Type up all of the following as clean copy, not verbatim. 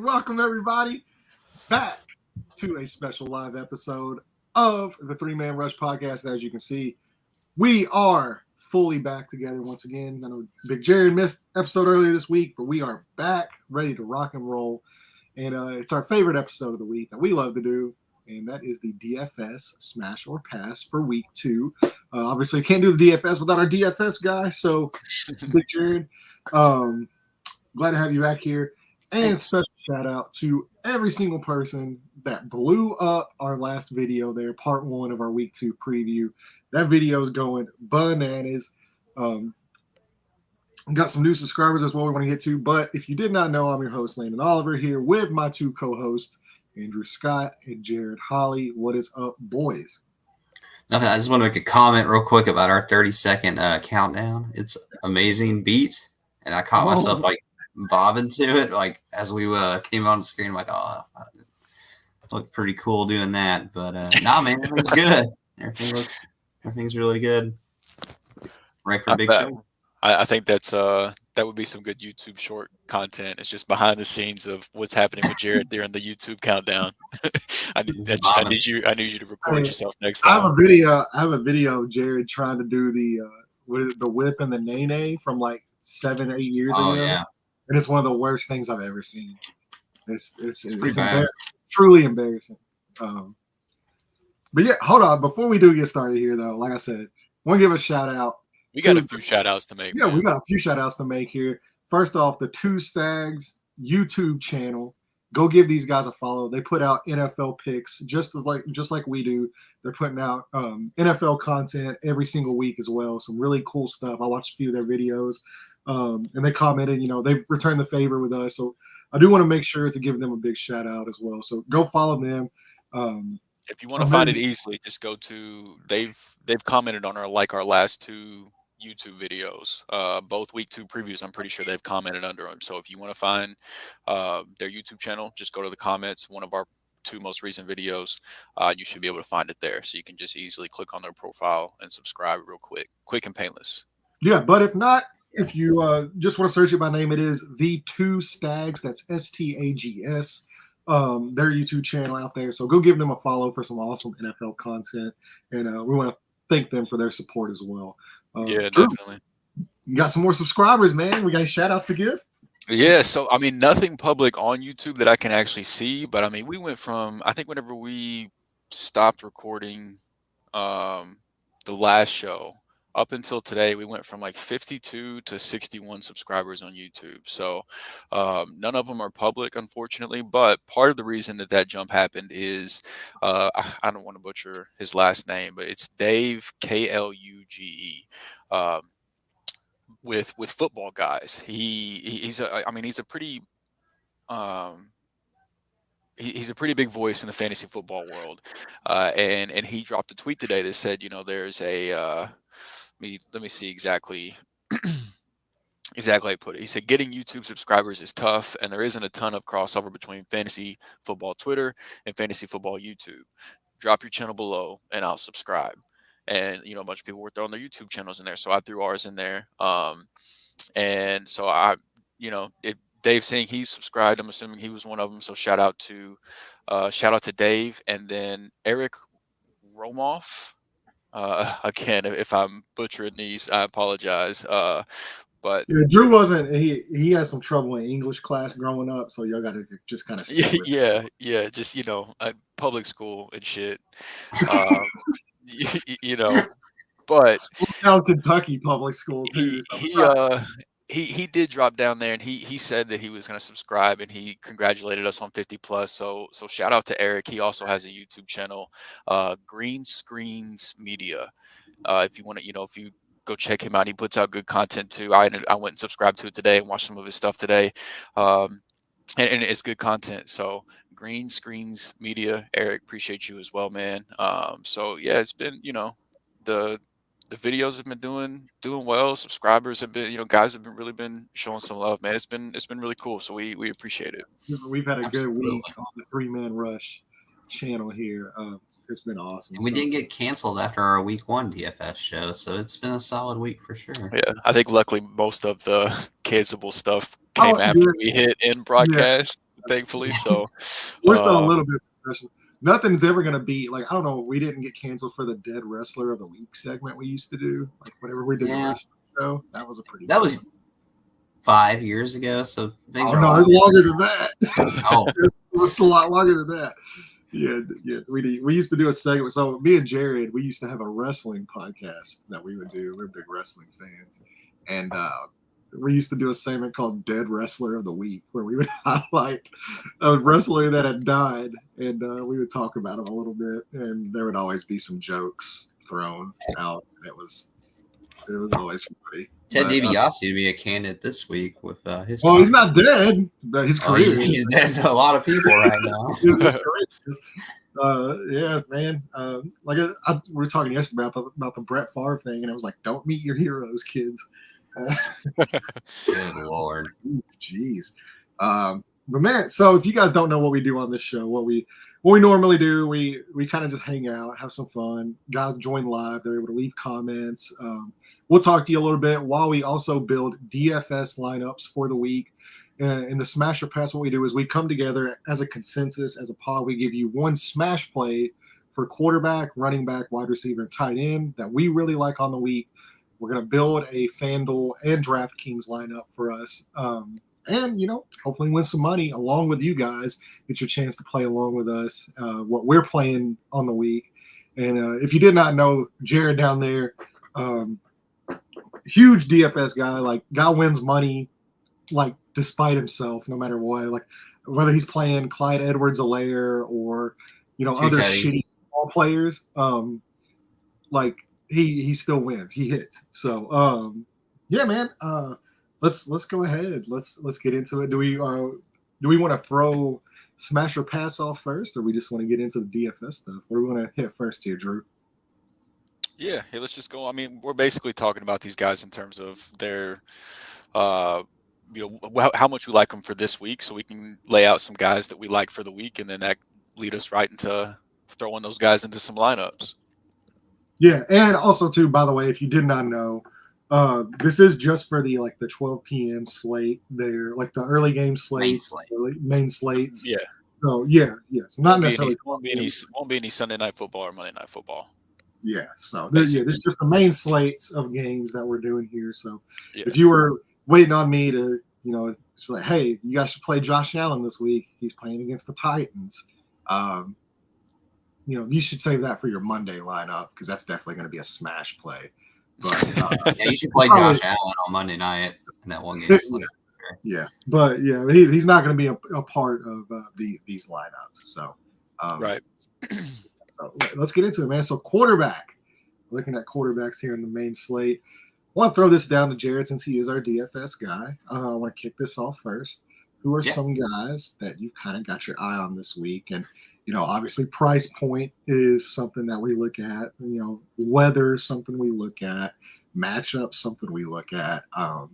Welcome everybody back to a special live episode of the Three Man Rush podcast. As you can see, we are fully back together once again. I know Big Jared missed episode earlier this week, but we are back ready to rock and roll. And it's our favorite episode of the week that we love to do, and that is the DFS Smash or Pass for week 2. Obviously, can't do the DFS without our DFS guy. So, Big Jared, glad to have you back here. And special shout out to every single person that blew up our last video there, part 1 of our week 2 preview. That video is going bananas. Got some new subscribers as well we want to get to. But if you did not know, I'm your host, Landon Oliver, here with my 2 co-hosts, Andrew Scott and Jared Holly. What is up, boys? Nothing. I just want to make a comment real quick about our 30-second countdown. It's amazing beat, and I caught myself bobbing to it as we came on the screen. I'm like, oh, it looked pretty cool doing that. But nah, man, everything's good. Everything's really good. Right for big show. I think that would be some good YouTube short content. It's just behind the scenes of what's happening with Jared during the YouTube countdown. I need you to record yourself next time. I have a video of Jared trying to do the whip and the nay from 7 or 8 years ago. Yeah. And it's one of the worst things I've ever seen. It's truly embarrassing. But yeah, hold on. Before we do get started here, though, like I said, I want to give a shout out. We got a few shout outs to make. Yeah, man. We got a few shout outs to make here. First off, the 2 Stags YouTube channel. Go give these guys a follow. They put out NFL picks just like we do. They're putting out NFL content every single week as well. Some really cool stuff. I watched a few of their videos. And they commented, they've returned the favor with us. So I do want to make sure to give them a big shout out as well. So go follow them. If you want to find it easily, just go to they've commented on our last 2 YouTube videos, both week 2 previews. I'm pretty sure they've commented under them. So if you want to find their YouTube channel, just go to the comments. One of our 2 most recent videos, you should be able to find it there. So you can just easily click on their profile and subscribe real quick and painless. Yeah, but if not, if you just want to search it by name, it is the 2 Stags. That's STAGS. Their YouTube channel out there. So go give them a follow for some awesome NFL content. And we want to thank them for their support as well. Yeah, definitely. You got some more subscribers, man. We got any shout outs to give? Yeah, so nothing public on YouTube that I can actually see. But we went from, I think whenever we stopped recording the last show, up until today, we went from 52 to 61 subscribers on YouTube. So none of them are public, unfortunately. But part of the reason that jump happened is I don't want to butcher his last name, but it's Dave Kluge. With football guys, he's a pretty he's a pretty big voice in the fantasy football world, and he dropped a tweet today that said, there's a let me see exactly how I put it. He said, getting YouTube subscribers is tough, and there isn't a ton of crossover between fantasy football Twitter and fantasy football YouTube. Drop your channel below, and I'll subscribe. And, a bunch of people were throwing their YouTube channels in there, so I threw ours in there. And so Dave's saying he subscribed. I'm assuming he was one of them. So shout out to Dave, and then Eric Romoff. Again, if I'm butchering these, I apologize. But yeah, Drew wasn't. He had some trouble in English class growing up, so y'all got to just kind of just public school and shit. But down Kentucky public school too. He did drop down there, and he said that he was going to subscribe, and he congratulated us on 50 plus. So shout out to Eric. He also has a YouTube channel, Green Screens Media. If you want to, if you go check him out, he puts out good content too. I went and subscribed to it today and watched some of his stuff today. and it's good content. So Green Screens Media, Eric, appreciate you as well, man. So yeah, it's been, the videos have been doing well. Subscribers have been, guys have been really been showing some love, man. It's been really cool. So we appreciate it. We've had a good Absolutely. week on the 3-Man Rush channel here. It's been awesome. And we didn't get canceled after our week 1 DFS show, so it's been a solid week for sure. Yeah, I think luckily most of the cancelable stuff came after we hit in broadcast, thankfully. So we're still a little bit professional. Nothing's ever going to beat, like, I don't know, we didn't get canceled for the Dead Wrestler of the Week segment we used to do. Like, whenever we did the wrestling show, that was a pretty That was 5 years ago, so things are no, it's longer than that. Oh. it's a lot longer than that. Yeah. We used to do a segment. So me and Jared, we used to have a wrestling podcast that we would do. We're big wrestling fans. And we used to do a segment called Dead Wrestler of the Week, where we would highlight a wrestler that had died, and we would talk about him a little bit, and there would always be some jokes thrown out. It was always funny. Ted DiBiase to be a candidate this week with his. Well, he's not dead, but his career. He's dead to a lot of people right now. Yeah, man. We were talking yesterday about the Brett Favre thing, and I was like, "Don't meet your heroes, kids." Good Lord. Jeez. But man, so if you guys don't know what we do on this show, what we normally do, we kind of just hang out, have some fun. Guys join live; they're able to leave comments. We'll talk to you a little bit while we also build DFS lineups for the week. In the Smash or Pass, what we do is we come together as a consensus, as a pod. We give you one smash play for quarterback, running back, wide receiver, and tight end that we really like on the week. We're going to build a FanDuel and Draft Kings lineup for us. And, hopefully win some money along with you guys. Get your chance to play along with us, what we're playing on the week. And if you did not know, Jared down there, huge DFS guy, like guy wins money, like despite himself, no matter what, like whether he's playing Clyde Edwards-Helaire or, other shitty ball players, like he still wins, he hits. So, yeah, man, let's go ahead. Let's get into it. Do we want to throw Smash or Pass off first, or we just want to get into the DFS stuff? What do we want to hit first here, Drew? Yeah, hey, let's just go. I mean, we're basically talking about these guys in terms of their, how much we like them for this week, so we can lay out some guys that we like for the week, and then that lead us right into throwing those guys into some lineups. Yeah, and also too, by the way, if you did not know, this is just for the 12 p.m. slate there, like the early game slates, main slates. Yeah. So so not necessarily won't be any Sunday night football or Monday night football. Yeah. So there's just the main slates of games that we're doing here. So if you were waiting on me to, just like, hey, you guys should play Josh Allen this week. He's playing against the Titans. You should save that for your Monday lineup because that's definitely going to be a smash play. But you should play Josh Allen on Monday night in that one game. But he's not going to be a part of these lineups. So right. So let's get into it, man. So quarterback, looking at quarterbacks here in the main slate. I want to throw this down to Jared since he is our DFS guy. I want to kick this off first. Who are some guys that you've kind of got your eye on this week? And, obviously price point is something that we look at. Weather is something we look at. Matchup, something we look at. All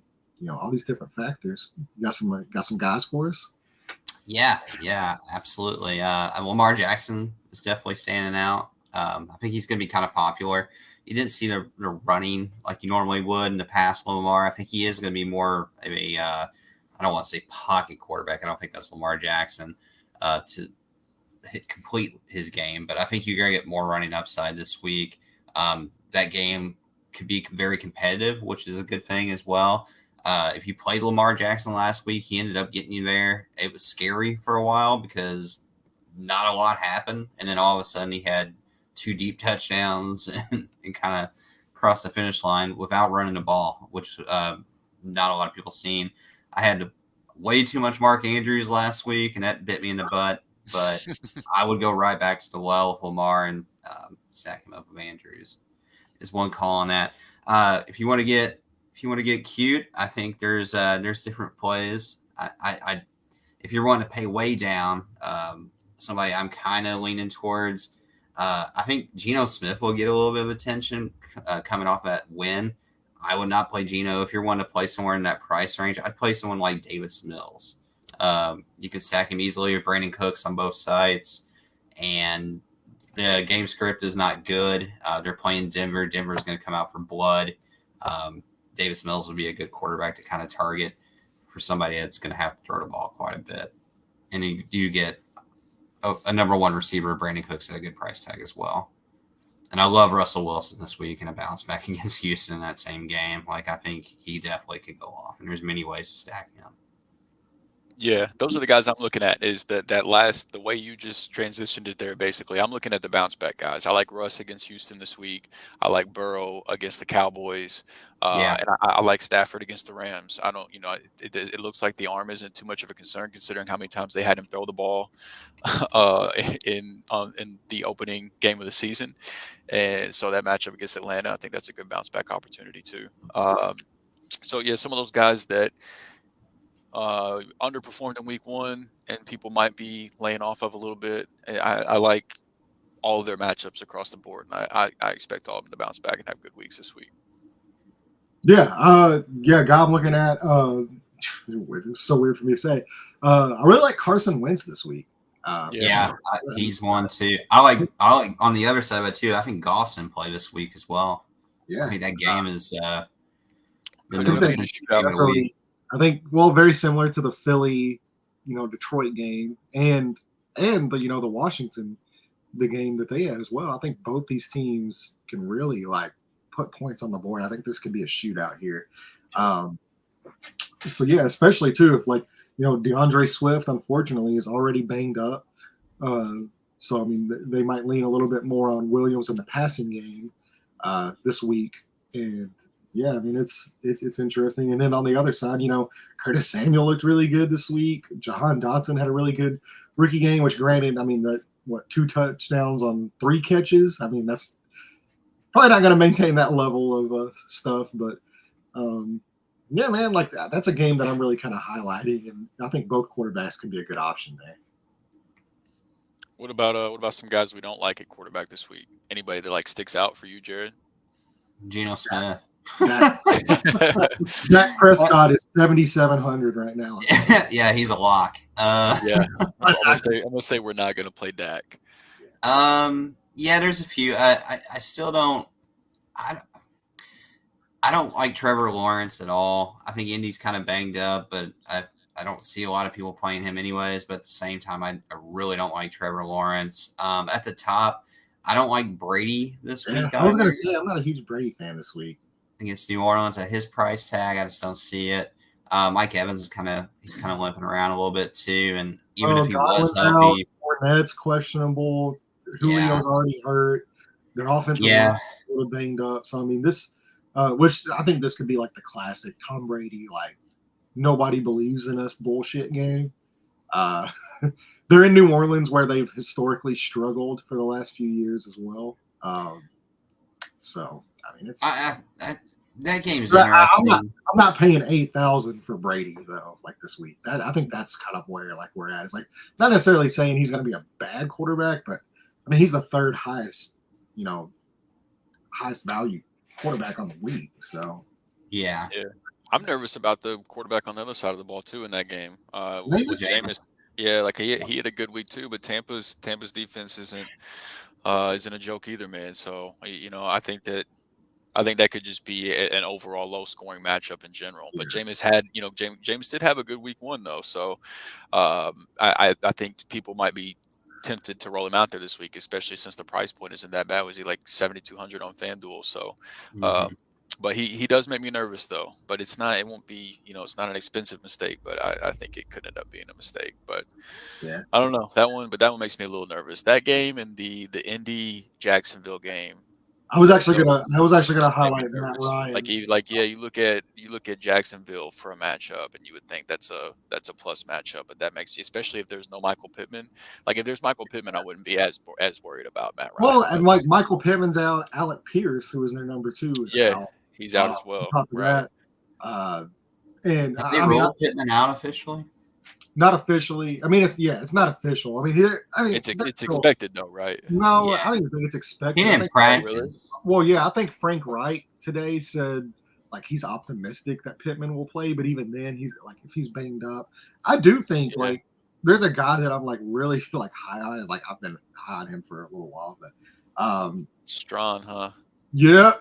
these different factors. You got some guys for us? Yeah, absolutely. Lamar Jackson is definitely standing out. I think he's going to be kind of popular. You didn't see the running like you normally would in the past, Lamar. I think he is going to be more of a, I don't want to say pocket quarterback. I don't think that's Lamar Jackson to complete his game, but I think you're going to get more running upside this week. That game could be very competitive, which is a good thing as well. If you played Lamar Jackson last week, he ended up getting you there. It was scary for a while because not a lot happened. And then all of a sudden he had 2 deep touchdowns and kind of crossed the finish line without running the ball, which not a lot of people seen. I had way too much Mark Andrews last week, and that bit me in the butt. But I would go right back to the well with Lamar and stack him up with Andrews. Is one call on that. If you want to get cute, I think there's different plays. If if you're wanting to pay way down, somebody I'm kind of leaning towards, I think Geno Smith will get a little bit of attention coming off that win. I would not play Geno. If you're wanting to play somewhere in that price range, I'd play someone like Davis Mills. You can stack him easily with Brandon Cooks on both sides. And the game script is not good. They're playing Denver. Denver's going to come out for blood. Davis Mills would be a good quarterback to kind of target for somebody that's going to have to throw the ball quite a bit. And you get a number one receiver, Brandon Cooks, at a good price tag as well. And I love Russell Wilson this week in a bounce back against Houston in that same game. Like, I think he definitely could go off, and there's many ways to stack him. Yeah, those are the guys I'm looking at. Is the way you just transitioned it there? Basically, I'm looking at the bounce back guys. I like Russ against Houston this week. I like Burrow against the Cowboys, and I like Stafford against the Rams. I don't, it looks like the arm isn't too much of a concern considering how many times they had him throw the ball in the opening game of the season, and so that matchup against Atlanta, I think that's a good bounce back opportunity too. So yeah, some of those guys that underperformed in week one and people might be laying off of a little bit. I like all of their matchups across the board, and I expect all of them to bounce back and have good weeks this week. Yeah, guy I'm looking at. It's so weird for me to say. I really like Carson Wentz this week. He's one too. I like on the other side of it too. I think Goff's in play this week as well. Yeah, I think that game is. I think very similar to the Philly, Detroit game and the Washington, the game that they had as well. I think both these teams can really put points on the board. I think this could be a shootout here. So yeah, especially too if DeAndre Swift unfortunately is already banged up. So I mean they might lean a little bit more on Williams in the passing game this week. And yeah, I mean it's interesting. And then on the other side, Curtis Samuel looked really good this week. Jahan Dotson had a really good rookie game, which granted, I mean 2 touchdowns on 3 catches. I mean that's probably not going to maintain that level of stuff, but yeah, man, that's a game that I'm really kind of highlighting, and I think both quarterbacks can be a good option there. What about some guys we don't like at quarterback this week? Anybody that sticks out for you, Jared? Geno Smith. Dak Prescott is 7,700 right now. Yeah, he's a lock. Yeah, I'm gonna say we're not gonna play Dak. Yeah, there's a few. I still don't. I don't like Trevor Lawrence at all. I think Indy's kind of banged up, but I don't see a lot of people playing him anyways. But at the same time, I really don't like Trevor Lawrence. At the top, I don't like Brady this week. I was gonna say I'm not a huge Brady fan this week. Against New Orleans at his price tag, I just don't see it. Mike Evans is kind of limping around a little bit too, and even if he was healthy, Fournette's questionable. Julio's already hurt. Their offensive line is a little banged up. So I mean, this, which I think this could be the classic Tom Brady, nobody believes in us bullshit game. They're in New Orleans where they've historically struggled for the last few years as well. So I mean, it's that game is interesting. I'm not paying $8,000 for Brady though. This week, I think that's kind of where we're at. It's not necessarily saying he's going to be a bad quarterback, but I mean he's the third highest, highest value quarterback on the week. So yeah, I'm nervous about the quarterback on the other side of the ball too in that game. With Jameis, yeah, he had a good week too, but Tampa's defense isn't a joke either, man. So I think that could just be an overall low scoring matchup in general. But Jameis had, Jameis did have a good week 1 though. So I think people might be tempted to roll him out there this week, especially since the price point isn't that bad. Was he 7,200 on FanDuel? So, but he does make me nervous though. But it won't be, it's not an expensive mistake. But I think it could end up being a mistake. But yeah, I don't know that one. But that one makes me a little nervous. That game and the Indy Jacksonville game. I was actually gonna highlight Matt Ryan. You look at Jacksonville for a matchup, and you would think that's a plus matchup, but that makes you, especially if there's no Michael Pittman. If there's Michael Pittman, I wouldn't be as worried about Matt Ryan. Well, and Michael Pittman's out, Alec Pierce, who was their number 2, is out. He's out as well. On top of that, and they rolled Pittman out officially. Not officially. I mean, it's not official. I mean, It's expected though, right? No, Yeah. I don't even think it's expected. He didn't practice. Well, yeah, I think Frank Wright today said like he's optimistic that Pittman will play, but even then, he's like if he's banged up, I do think like there's a guy that I'm like really like high on. Like I've been high on him for a little while, but Strawn, huh? Yeah,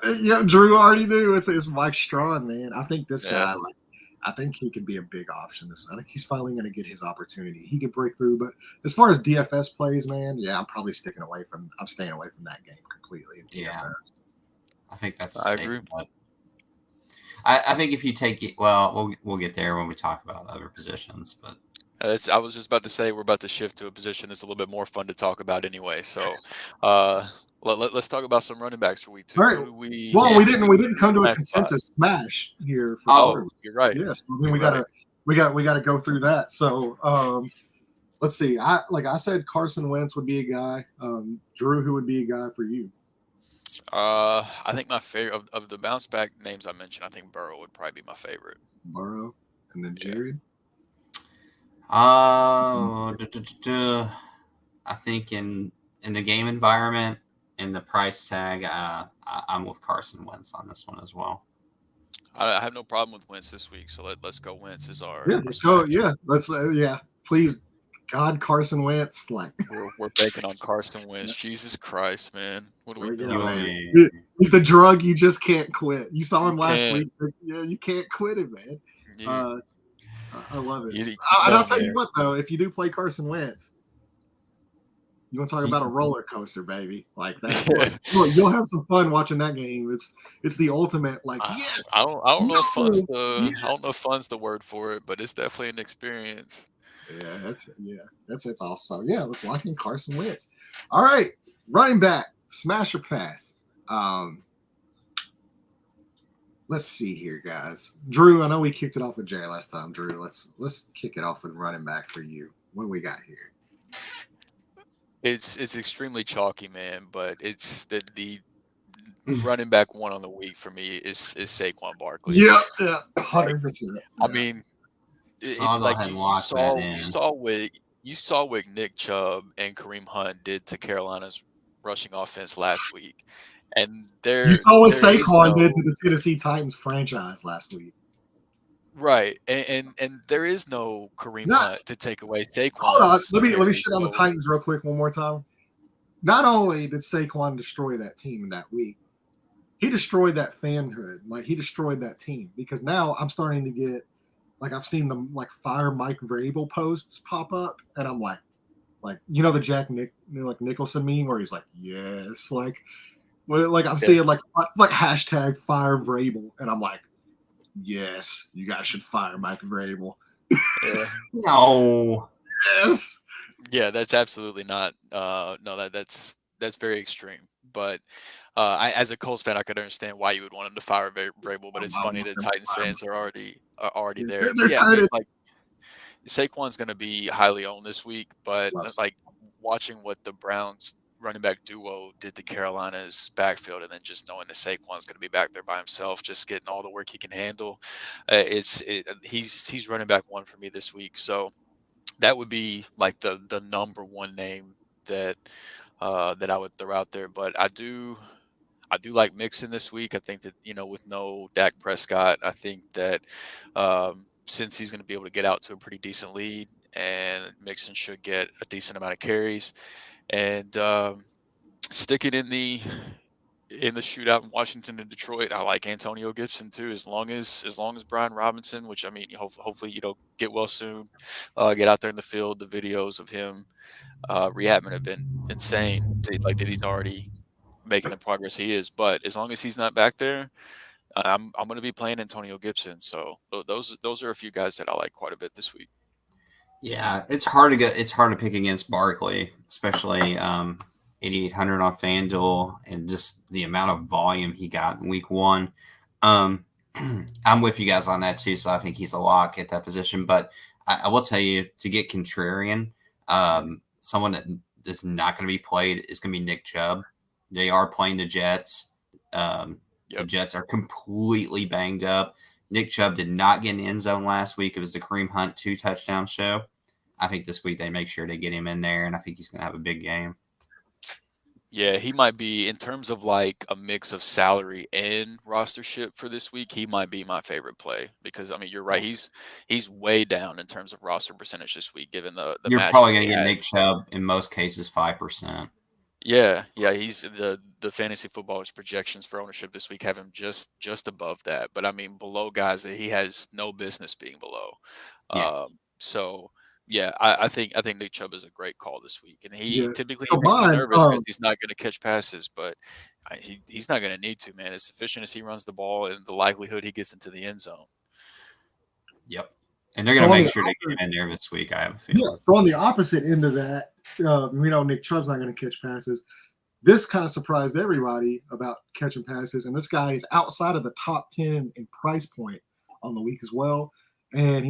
Drew already knew. It's Mike Strawn, man. I think this guy, like, I think he could be a big option. I think he's finally going to get his opportunity. He can break through, but as far as DFS plays, man, yeah, I'm staying away from that game completely. In DFS. Yeah, I think that's. I agree. I think if you take it, well, we'll get there when we talk about other positions, but. I was just about to say we're about to shift to a position that's a little bit more fun to talk about anyway. So, let's talk about some running backs for week 2. All right. We didn't come to a consensus smash here. You're right. Yes, I mean we gotta go through that. So let's see. I said Carson Wentz would be a guy. Drew, who would be a guy for you? I think my favorite of the bounce back names I mentioned, I think Burrow would probably be my favorite. Burrow, and then Jared. I think in the game environment and the price tag, I'm with Carson Wentz on this one as well. I have no problem with Wentz this week, so let's go. Wentz is our let's go. Yeah, please, God, Carson Wentz. Like we're banking on Carson Wentz. Jesus Christ, man, what are we doing? He's the drug you just can't quit. You saw him last week. Yeah, you can't quit it, man. I love it. And I'll tell you what, though, if you do play Carson Wentz, you want to talk about a roller coaster, baby. Like that. You'll have some fun watching that game. It's the ultimate. Like, yes. I don't know if fun's the word for it, but it's definitely an experience. Yeah, that's awesome. So yeah, let's lock in Carson Wentz. All right, running back, smash or pass. Let's see here, guys. Drew, I know we kicked it off with Jay last time. Drew, let's kick it off with running back for you. What do we got here? It's extremely chalky, man, but it's the running back one on the week for me is Saquon Barkley. Yeah, 100%. I mean, you saw what Nick Chubb and Kareem Hunt did to Carolina's rushing offense last week. And you saw what Saquon did to the Tennessee Titans franchise last week. Right. And there is no Kareem Hunt to take away Saquon. Hold on. Let me shit on the Titans real quick one more time. Not only did Saquon destroy that team in that week, he destroyed that fanhood. Like, he destroyed that team. Because now I'm starting to get, like, I've seen them, like, fire Mike Vrabel posts pop up. And I'm like, you know the Jack Nicholson meme where he's like, yes. Like I'm seeing like hashtag fire Vrabel, and I'm like, yes, you guys should fire Mike Vrabel. No. Yes. Yeah, that's absolutely not. No, that's very extreme. But as a Colts fan, I could understand why you would want him to fire Vrabel. But it's funny that Titans fans are already there. Like Saquon's going to be highly owned this week, but like watching what the Browns running back duo did to Carolina's backfield, and then just knowing that Saquon's going to be back there by himself, just getting all the work he can handle. He's running back one for me this week. So that would be like the number one name that I would throw out there. But I do like Mixon this week. I think that, with no Dak Prescott, I think that since he's going to be able to get out to a pretty decent lead, and Mixon should get a decent amount of carries. And sticking in the shootout in Washington and Detroit, I like Antonio Gibson too. As long as Brian Robinson, which I mean, hopefully get well soon, get out there in the field. The videos of him rehabbing have been insane. Like that he's already making the progress he is. But as long as he's not back there, I'm going to be playing Antonio Gibson. So those are a few guys that I like quite a bit this week. Yeah, it's hard to pick against Barkley, especially 8,800 on FanDuel, and just the amount of volume he got in week 1. I'm with you guys on that too, so I think he's a lock at that position. But I will tell you, to get contrarian, someone that is not going to be played is going to be Nick Chubb. They are playing the Jets. The Jets are completely banged up. Nick Chubb did not get in the end zone last week. It was the Kareem Hunt 2-touchdown show. I think this week they make sure they get him in there, and I think he's going to have a big game. Yeah, he might be, in terms of like a mix of salary and rostership for this week, he might be my favorite play because I mean you're right, he's way down in terms of roster percentage this week given the You're matchup probably going he to get had. Nick Chubb in most cases 5%. Yeah, he's the fantasy footballers projections for ownership this week have him just above that, but I mean below guys that he has no business being below. Yeah. So yeah, I think Nick Chubb is a great call this week, and he Yeah. typically So he makes me mine, nervous because he's not going to catch passes, but he's not going to need to, man. As efficient as he runs the ball, and the likelihood he gets into the end zone. Yep. And they're going to make sure they get him in there this week, I have a feeling. Yeah, so on the opposite end of that, we know Nick Chubb's not going to catch passes. This kind of surprised everybody about catching passes, and this guy is outside of the top 10 in price point on the week as well. And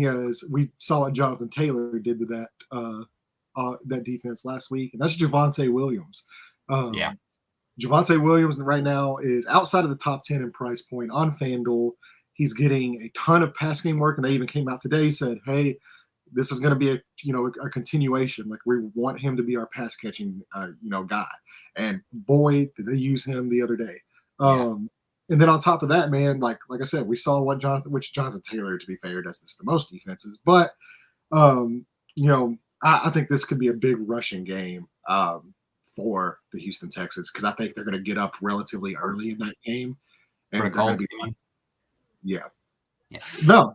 we saw what Jonathan Taylor did to that defense last week, and that's Javonte Williams. Javonte Williams right now is outside of the top 10 in price point on FanDuel. He's getting a ton of pass game work, and they even came out today said, "Hey, this is going to be a continuation. Like we want him to be our pass catching guy." And boy, did they use him the other day. And then on top of that, man, like I said, we saw which Jonathan Taylor, to be fair, does this the most defenses. But I think this could be a big rushing game for the Houston Texans because I think they're going to get up relatively early in that game. And yeah. No,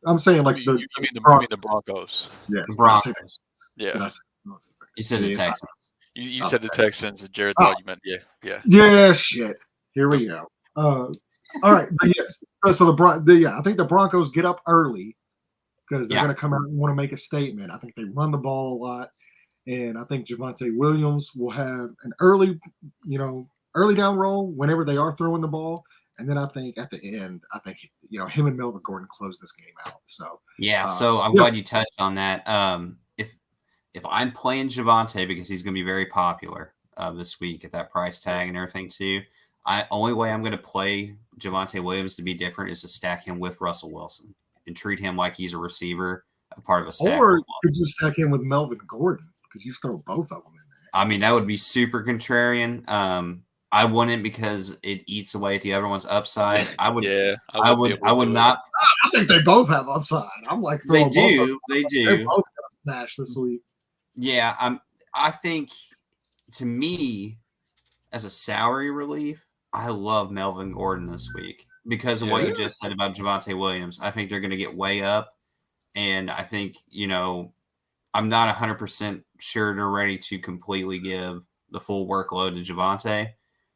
I'm saying like you mean the Broncos. Yes, the Broncos. Yeah. You said the Texans. You said the Texans, and Jared thought you meant yeah. Yeah, shit. Here we go. All right, but yes. So I think the Broncos get up early because they're going to come out and want to make a statement. I think they run the ball a lot, and I think Javonte Williams will have an early down roll whenever they are throwing the ball. And then I think at the end, him and Melvin Gordon close this game out. So so I'm glad you touched on that. If I'm playing Javonte because he's going to be very popular this week at that price tag and everything too, only way I'm going to play Javonte Williams to be different is to stack him with Russell Wilson and treat him like he's a receiver, a part of a stack. Or could you stack him with Melvin Gordon? Could you throw both of them in there? I mean, that would be super contrarian. I wouldn't because it eats away at the other one's upside. I would not. I think they both have upside. I'm like, they do. They They're both gonna smash this week. Yeah, I think to me, as a salary relief, I love Melvin Gordon this week because of what you just said about Javonte Williams. I think they're going to get way up, and I think I'm not 100% sure they're ready to completely give the full workload to Javonte.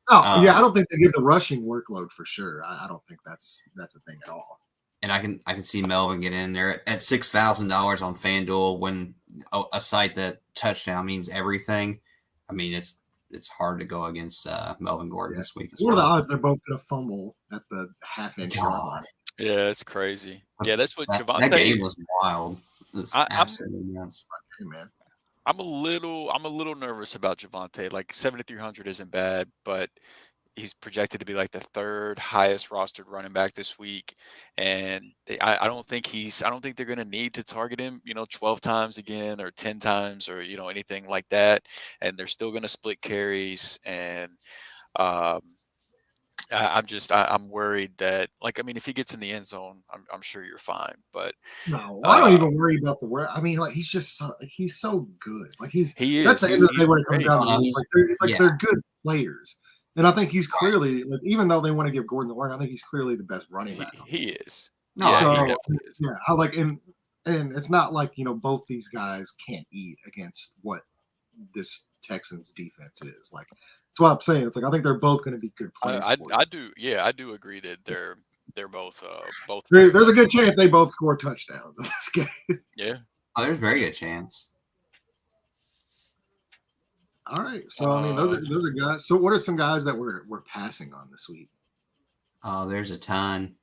I don't think they give the rushing workload for sure. I don't think that's a thing at all. And I can see Melvin get in there at $6,000 on FanDuel when a site that touchdown means everything. I mean, it's hard to go against Melvin Gordon this week. What are the odds they're both going to fumble at the half-inch line? Yeah, it's crazy. Yeah, that's what Javonte. That game was wild. It's absolutely nuts. Hey, man. I'm a little nervous about Javonte. Like 7,300 isn't bad, but he's projected to be like the third highest rostered running back this week, and I don't think they're going to need to target him 12 times again or 10 times or anything like that, and they're still going to split carries. And I'm worried that if he gets in the end zone, I'm sure you're fine. But no, I don't even worry about the where. I mean, like he's so good. Like he is. That's the end of the day when it comes down to they're good players. And I think he's clearly, even though they want to give Gordon the work, I think he's clearly the best running back. He is. No, he definitely is. Yeah, I like, and it's not like both these guys can't eat against what this Texans defense is. Like that's what I'm saying. It's like I think they're both going to be good players. I do agree that they're both There's a good chance they both score touchdowns in this game. Yeah. Oh, there's a very good chance. All right, so I mean, those are guys. So, what are some guys that we're passing on this week? Oh, there's a ton.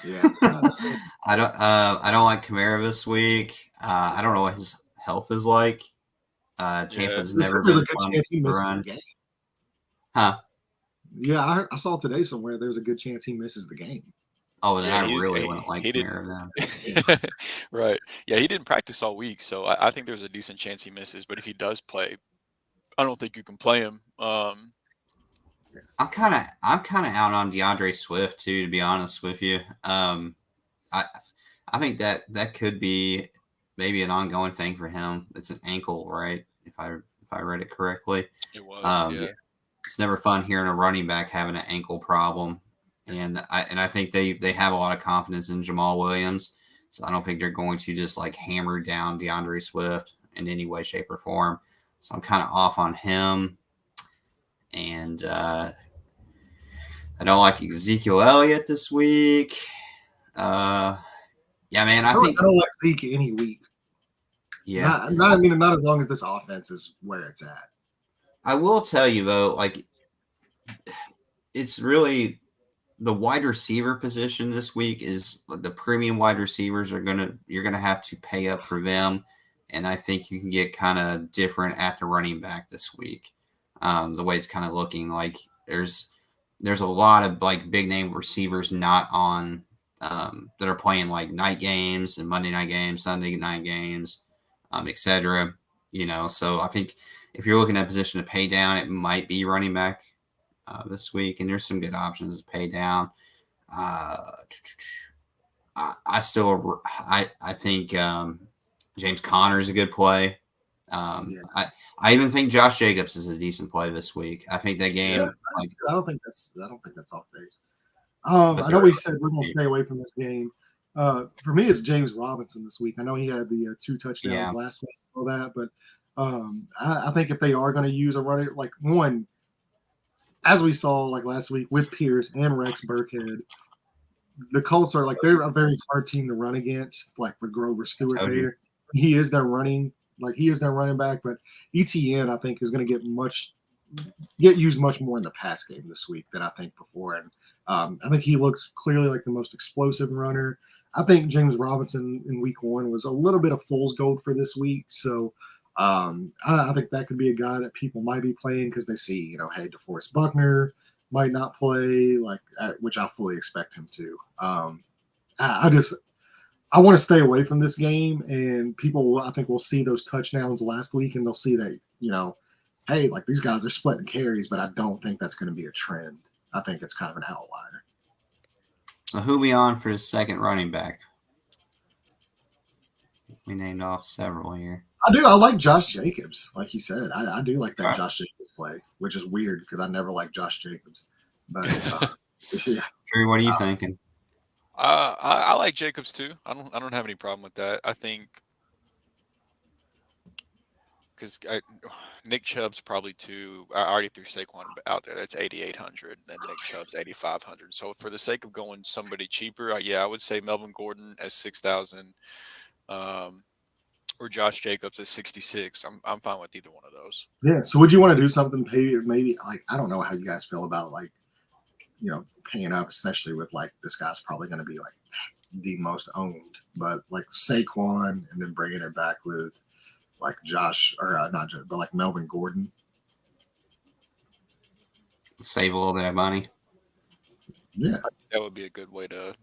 Yeah, I don't like Kamara this week. I don't know what his health is like. Tampa's never been a good chance he misses the game. Huh? Yeah, I saw today somewhere there's a good chance he misses the game. Oh, then Yeah, I really wouldn't like he didn't. Kamara then. Right. Yeah, he didn't practice all week, so I think there's a decent chance he misses. But if he does play, I don't think you can play him. I'm kind of out on DeAndre Swift too, to be honest with you. I think that could be maybe an ongoing thing for him. It's an ankle, right? If I read it correctly. It was, yeah. It's never fun hearing a running back having an ankle problem, and I think they have a lot of confidence in Jamal Williams, so I don't think they're going to just like hammer down DeAndre Swift in any way, shape, or form. So I'm kind of off on him, and I don't like Ezekiel Elliott this week. Yeah, man, I think I don't like Zeke any week. Yeah, not as long as this offense is where it's at. I will tell you though, like it's really the wide receiver position this week is the premium wide receivers you're gonna have to pay up for them, and I think you can get kind of different at the running back this week. The way it's kind of looking like there's a lot of like big name receivers not on that are playing like night games and Monday night games, Sunday night games, etc. So I think if you're looking at a position to pay down, it might be running back this week, and there's some good options to pay down. I think James Conner is a good play. I even think Josh Jacobs is a decent play this week. I think that game. Yeah, I don't think that's off base. I know we said we're going to stay away from this game. For me, it's James Robinson this week. I know he had the 2 touchdowns last week, all that, but I think if they are going to use a runner, like one, as we saw like last week with Pierce and Rex Burkhead, the Colts are like they're a very hard team to run against. Like with Grover Stewart there, he is their running back, but ETN I think is going to get used much more in the pass game this week than I think before, and I think he looks clearly like the most explosive runner. I think James Robinson in week 1 was a little bit of fool's gold for this week. So I think that could be a guy that people might be playing because they see, hey, DeForest Buckner might not play, which I fully expect him to. I want to stay away from this game, and people, I think, will see those touchdowns last week, and they'll see that, hey, like these guys are splitting carries, but I don't think that's going to be a trend. I think it's kind of an outlier. So who we on for the second running back? We named off several here. I like Josh Jacobs, like you said. I do like that Josh Jacobs play, which is weird because I never liked Josh Jacobs. But yeah. Drew, what are you thinking? I like Jacobs too. I don't have any problem with that. I think because Nick Chubb's probably too. I already threw Saquon out there. That's 8,800. Then Nick Chubb's 8,500. So for the sake of going somebody cheaper, I would say Melvin Gordon at 6,000, or Josh Jacobs at 66. I'm fine with either one of those. Yeah. So would you want to do something? Maybe like I don't know how you guys feel about paying up, especially with like this guy's probably going to be like the most owned, but like Saquon and then bringing it back with like Josh or not Josh, but like Melvin Gordon. Save a little bit of money. Yeah, that would be a good way to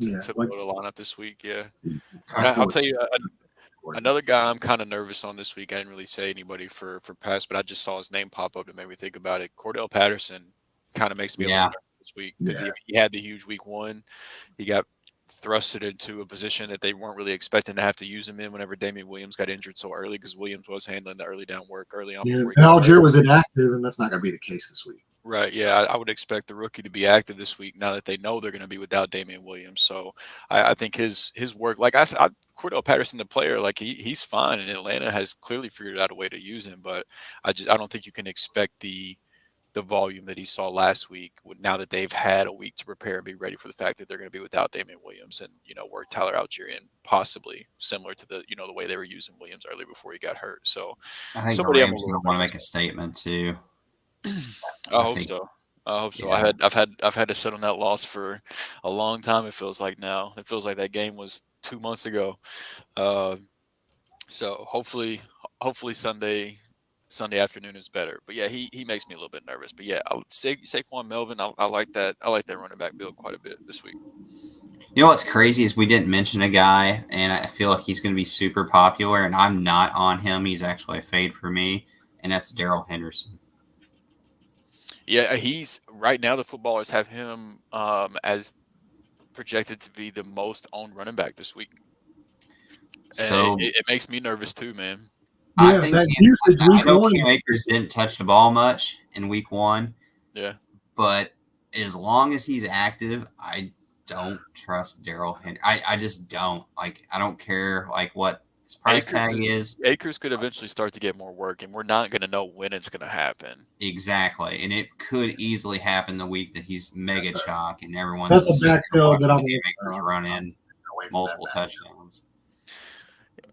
like, build a lineup this week. Yeah, I'll tell you another guy I'm kind of nervous on this week. I didn't really say anybody for pass, but I just saw his name pop up and made me think about it. Cordell Patterson kind of makes me a little nervous this week because he had the huge week 1. He got thrusted into a position that they weren't really expecting to have to use him in whenever Damian Williams got injured so early because Williams was handling the early down work early on. Yeah, and Algier was inactive, and that's not going to be the case this week. Right, yeah, I would expect the rookie to be active this week now that they know they're going to be without Damian Williams. So I think his work, like Cordell Patterson, the player, like he's fine, and Atlanta has clearly figured out a way to use him. But I don't think you can expect the volume that he saw last week now that they've had a week to prepare and be ready for the fact that they're going to be without Damian Williams and, work Tyler Algier in possibly similar to the way they were using Williams early before he got hurt. So I think somebody want to make a statement too. I hope so. Yeah. I've had to sit on that loss for a long time. It feels like now. It feels like that game was 2 months ago. So hopefully Sunday afternoon is better. But yeah, he makes me a little bit nervous. But yeah, Saquon Melvin, I like that. I like that running back build quite a bit this week. You know what's crazy is we didn't mention a guy, and I feel like he's going to be super popular, and I'm not on him. He's actually a fade for me, and that's Darrell Henderson. Yeah, he's right now. The footballers have him as projected to be the most owned running back this week. So And it makes me nervous too, man. Yeah, I think that usage I week know one. Cam Akers didn't touch the ball much in week 1. Yeah. But as long as he's active, I don't trust Darrell Henderson. I just don't. Like, I don't care like what his price tag is. Akers could eventually start to get more work, and we're not going to know when it's going to happen. Exactly, and it could easily happen the week that he's mega chalk and everyone's That's a backfield that I'm Cam Akers run in multiple touchdowns.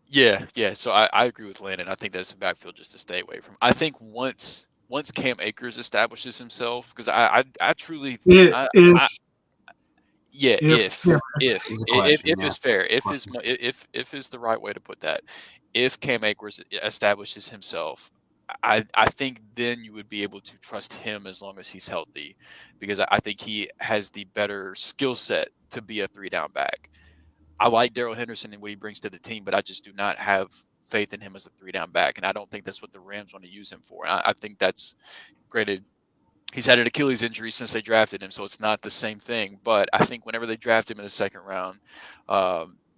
Yeah. So I agree with Landon. I think that's a backfield just to stay away from. I think once Cam Akers establishes himself, because I truly If is fair, if is the right way to put that. If Cam Akers establishes himself, I think then you would be able to trust him as long as he's healthy, because I think he has the better skill set to be a 3-down back. I like Darrell Henderson and what he brings to the team, but I just do not have faith in him as a 3-down back, and I don't think that's what the Rams want to use him for. I think that's granted. He's had an Achilles injury since they drafted him, so it's not the same thing. But I think whenever they draft him in the second round,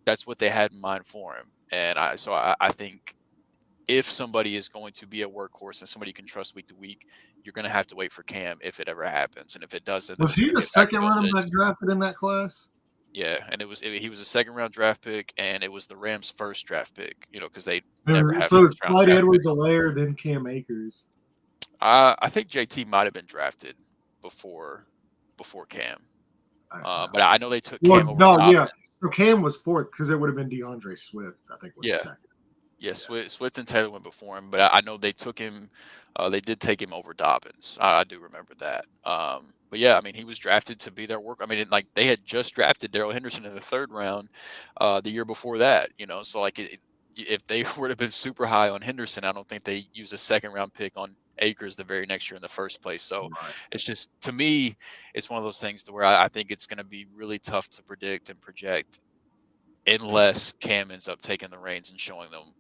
that's what they had in mind for him. And I think if somebody is going to be a workhorse and somebody you can trust week to week, you're going to have to wait for Cam if it ever happens. And if it doesn't, was he the second running back drafted in that class? Yeah, and he was a second-round draft pick, and it was the Rams' first draft pick. Because they never have. So it's Clyde Edwards-Helaire, then Cam Akers. I think JT might have been drafted before Cam, but I know they took Cam over. Yeah. So Cam was fourth because it would have been DeAndre Swift. I think was second. Yeah, Swift and Taylor went before him, but I know they took him. They did take him over Dobbins. I do remember that. But yeah, I mean, he was drafted to be their work. I mean, like they had just drafted Darrell Henderson in the 3rd round the year before that. So like if they would have been super high on Henderson, I don't think they use a 2nd-round pick on Akers the very next year in the first place. So It's just, to me, it's one of those things to where I think it's going to be really tough to predict and project unless Cam ends up taking the reins and showing them,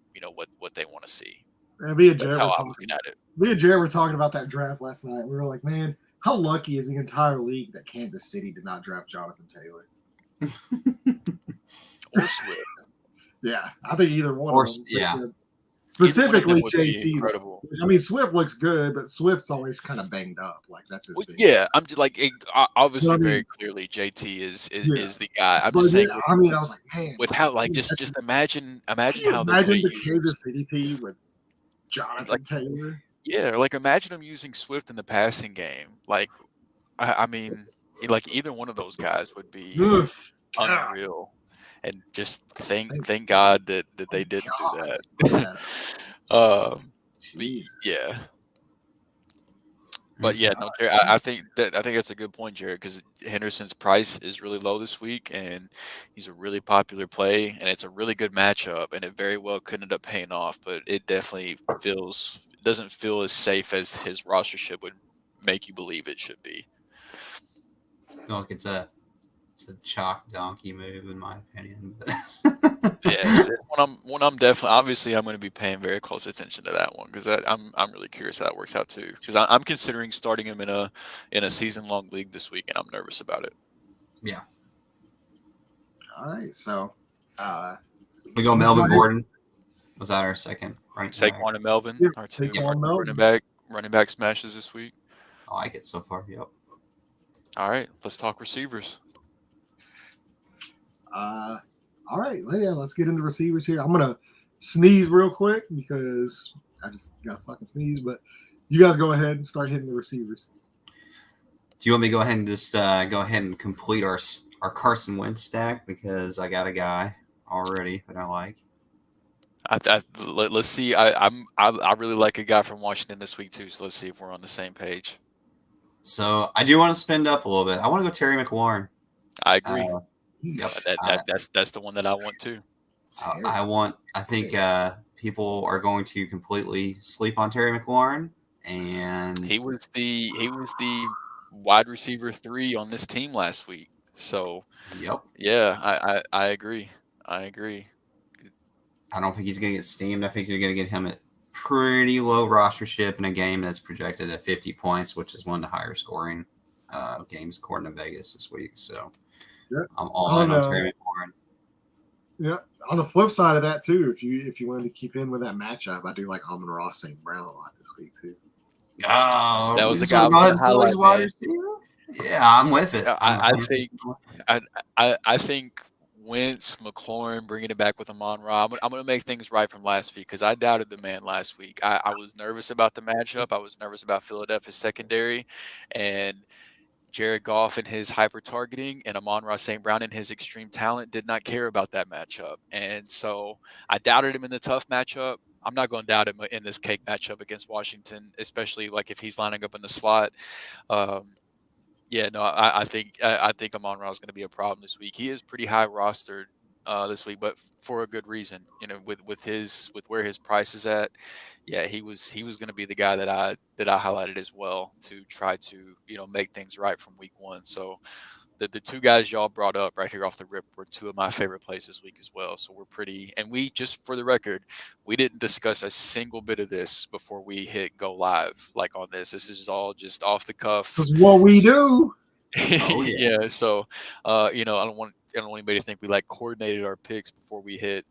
what they want to see. Me and Jared were talking about that draft last night. We were like, man, how lucky is the entire league that Kansas City did not draft Jonathan Taylor? Or Swift. Yeah, I think either one of them. Yeah. Specifically, JT. Incredible. I mean, Swift looks good, but Swift's always kind of banged up. Like that's his. Yeah, I'm just like obviously very clearly JT is the guy. I'm just saying. I was like, man, with how just imagine how the Kansas City team with Jonathan Taylor. Yeah, like imagine him using Swift in the passing game. Like, I mean, like either one of those guys would be unreal. And just thank God that they didn't do that. Yeah. But yeah, no, Jared, I think that's a good point, Jared, because Henderson's price is really low this week, and he's a really popular play, and it's a really good matchup, and it very well could end up paying off, but it definitely doesn't feel as safe as his rostership would make you believe it should be. Look, it's a chalk donkey move in my opinion. Yeah, when I'm definitely, obviously I'm going to be paying very close attention to that one because I'm really curious how that works out too, because I'm considering starting him in a season-long league this week, and I'm nervous about it. Yeah. All right, so we go Melvin Gordon. Was that our second? Right. Saquon and Melvin, our two running back smashes this week. I like it so far. Yep. All right, let's talk receivers. All right, yeah, let's get into receivers here. I'm gonna sneeze real quick because I just got fucking sneeze. But you guys go ahead and start hitting the receivers. Do you want me to go ahead and just go ahead and complete our Carson Wentz stack, because I got a guy already that I like. Let's see. I really like a guy from Washington this week too. So let's see if we're on the same page. So I do want to spend up a little bit. I want to go Terry McLaurin. I agree. Yep. That's the one that I want too. I think people are going to completely sleep on Terry McLaurin, and he was the wide receiver 3 on this team last week. So, Yep. yeah, I agree. I agree. I don't think he's going to get steamed. I think you're going to get him at pretty low rostership in a game that's projected at 50 points, which is one of the higher scoring games according to Vegas this week. So I'm all in on Terry McLaurin. Yeah. On the flip side of that too, if you wanted to keep in with that matchup, I do like Amon-Ra St. Brown a lot this week too. Oh, that was the guy I was going to highlight. Yeah, I'm with it. I think Wentz, McLaurin, bringing it back with Amon-Ra. I'm going to make things right from last week because I doubted the man last week. I was nervous about the matchup. I was nervous about Philadelphia's secondary, and Jared Goff and his hyper targeting and Amon-Ra St. Brown and his extreme talent did not care about that matchup. And so I doubted him in the tough matchup. I'm not going to doubt him in this cake matchup against Washington, especially like if he's lining up in the slot. I think Amon-Ra is going to be a problem this week. He is pretty high rostered this week, but for a good reason. You know, with where his price is at, yeah, he was going to be the guy that I highlighted as well to try to make things right from week one. So the two guys y'all brought up right here off the rip were two of my favorite plays this week as well. So we're pretty, and we just for the record, we didn't discuss a single bit of this before we hit go live like on this. This is all just off the cuff. That's what we do. Oh, yeah. So, I don't want anybody to think we like coordinated our picks before we hit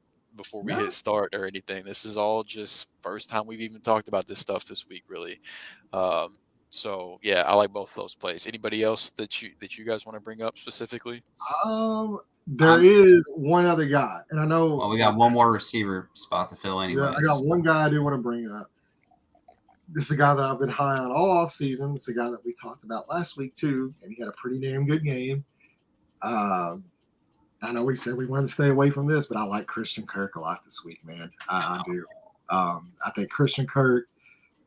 start or anything. This is all just first time we've even talked about this stuff this week, really. So yeah, I like both of those plays. Anybody else that you guys want to bring up specifically? There is one other guy, and I know. Well, we got one more receiver spot to fill anyway. Yeah, I got one guy I do want to bring up. This is a guy that I've been high on all off season. It's a guy that we talked about last week too, and he had a pretty damn good game. I know we said we wanted to stay away from this, but I like Christian Kirk a lot this week, man. I do. I think Christian Kirk.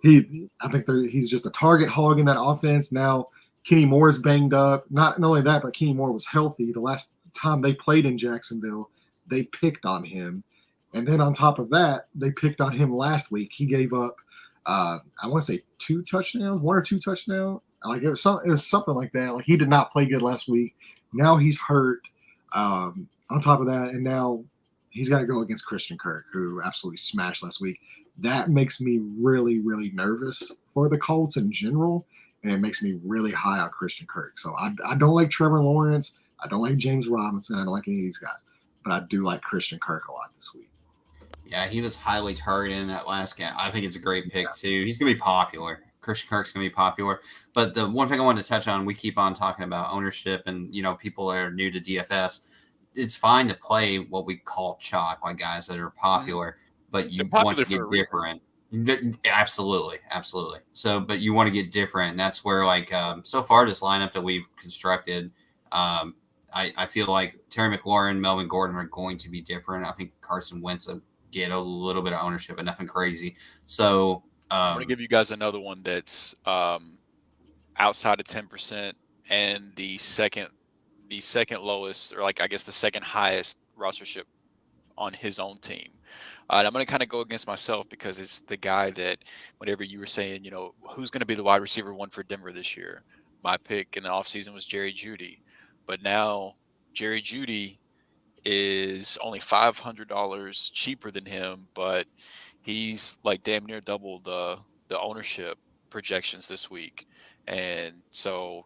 He's just a target hog in that offense. Now Kenny Moore's banged up. Not only that, but Kenny Moore was healthy. The last time they played in Jacksonville, they picked on him. And then on top of that, they picked on him last week. He gave up, I want to say 2 touchdowns, 1 or 2 touchdowns. Like it was something like that. Like he did not play good last week. Now he's hurt. On top of that, and now he's got to go against Christian Kirk, who absolutely smashed last week. That makes me really, really nervous for the Colts in general, and it makes me really high on Christian Kirk. So I don't like Trevor Lawrence. I don't like James Robinson. I don't like any of these guys, but I do like Christian Kirk a lot this week. Yeah, he was highly targeted in that last game. I think it's a great pick, too. He's going to be popular. Christian Kirk's going to be popular. But the one thing I wanted to touch on, we keep on talking about ownership and, people that are new to DFS. It's fine to play what we call chalk, like guys that are popular, but you want to get different. Absolutely. So, but you want to get different. And that's where, so far this lineup that we've constructed, I feel like Terry McLaurin, Melvin Gordon are going to be different. I think Carson Wentz will get a little bit of ownership, but nothing crazy. So I'm going to give you guys another one that's outside of 10% and the second lowest, or I guess the second highest rostership on his own team. And I'm going to kind of go against myself because it's the guy that whenever you were saying, who's going to be the wide receiver one for Denver this year? My pick in the offseason was Jerry Jeudy. But now Jerry Jeudy is only $500 cheaper than him, but he's damn near double the ownership projections this week. And so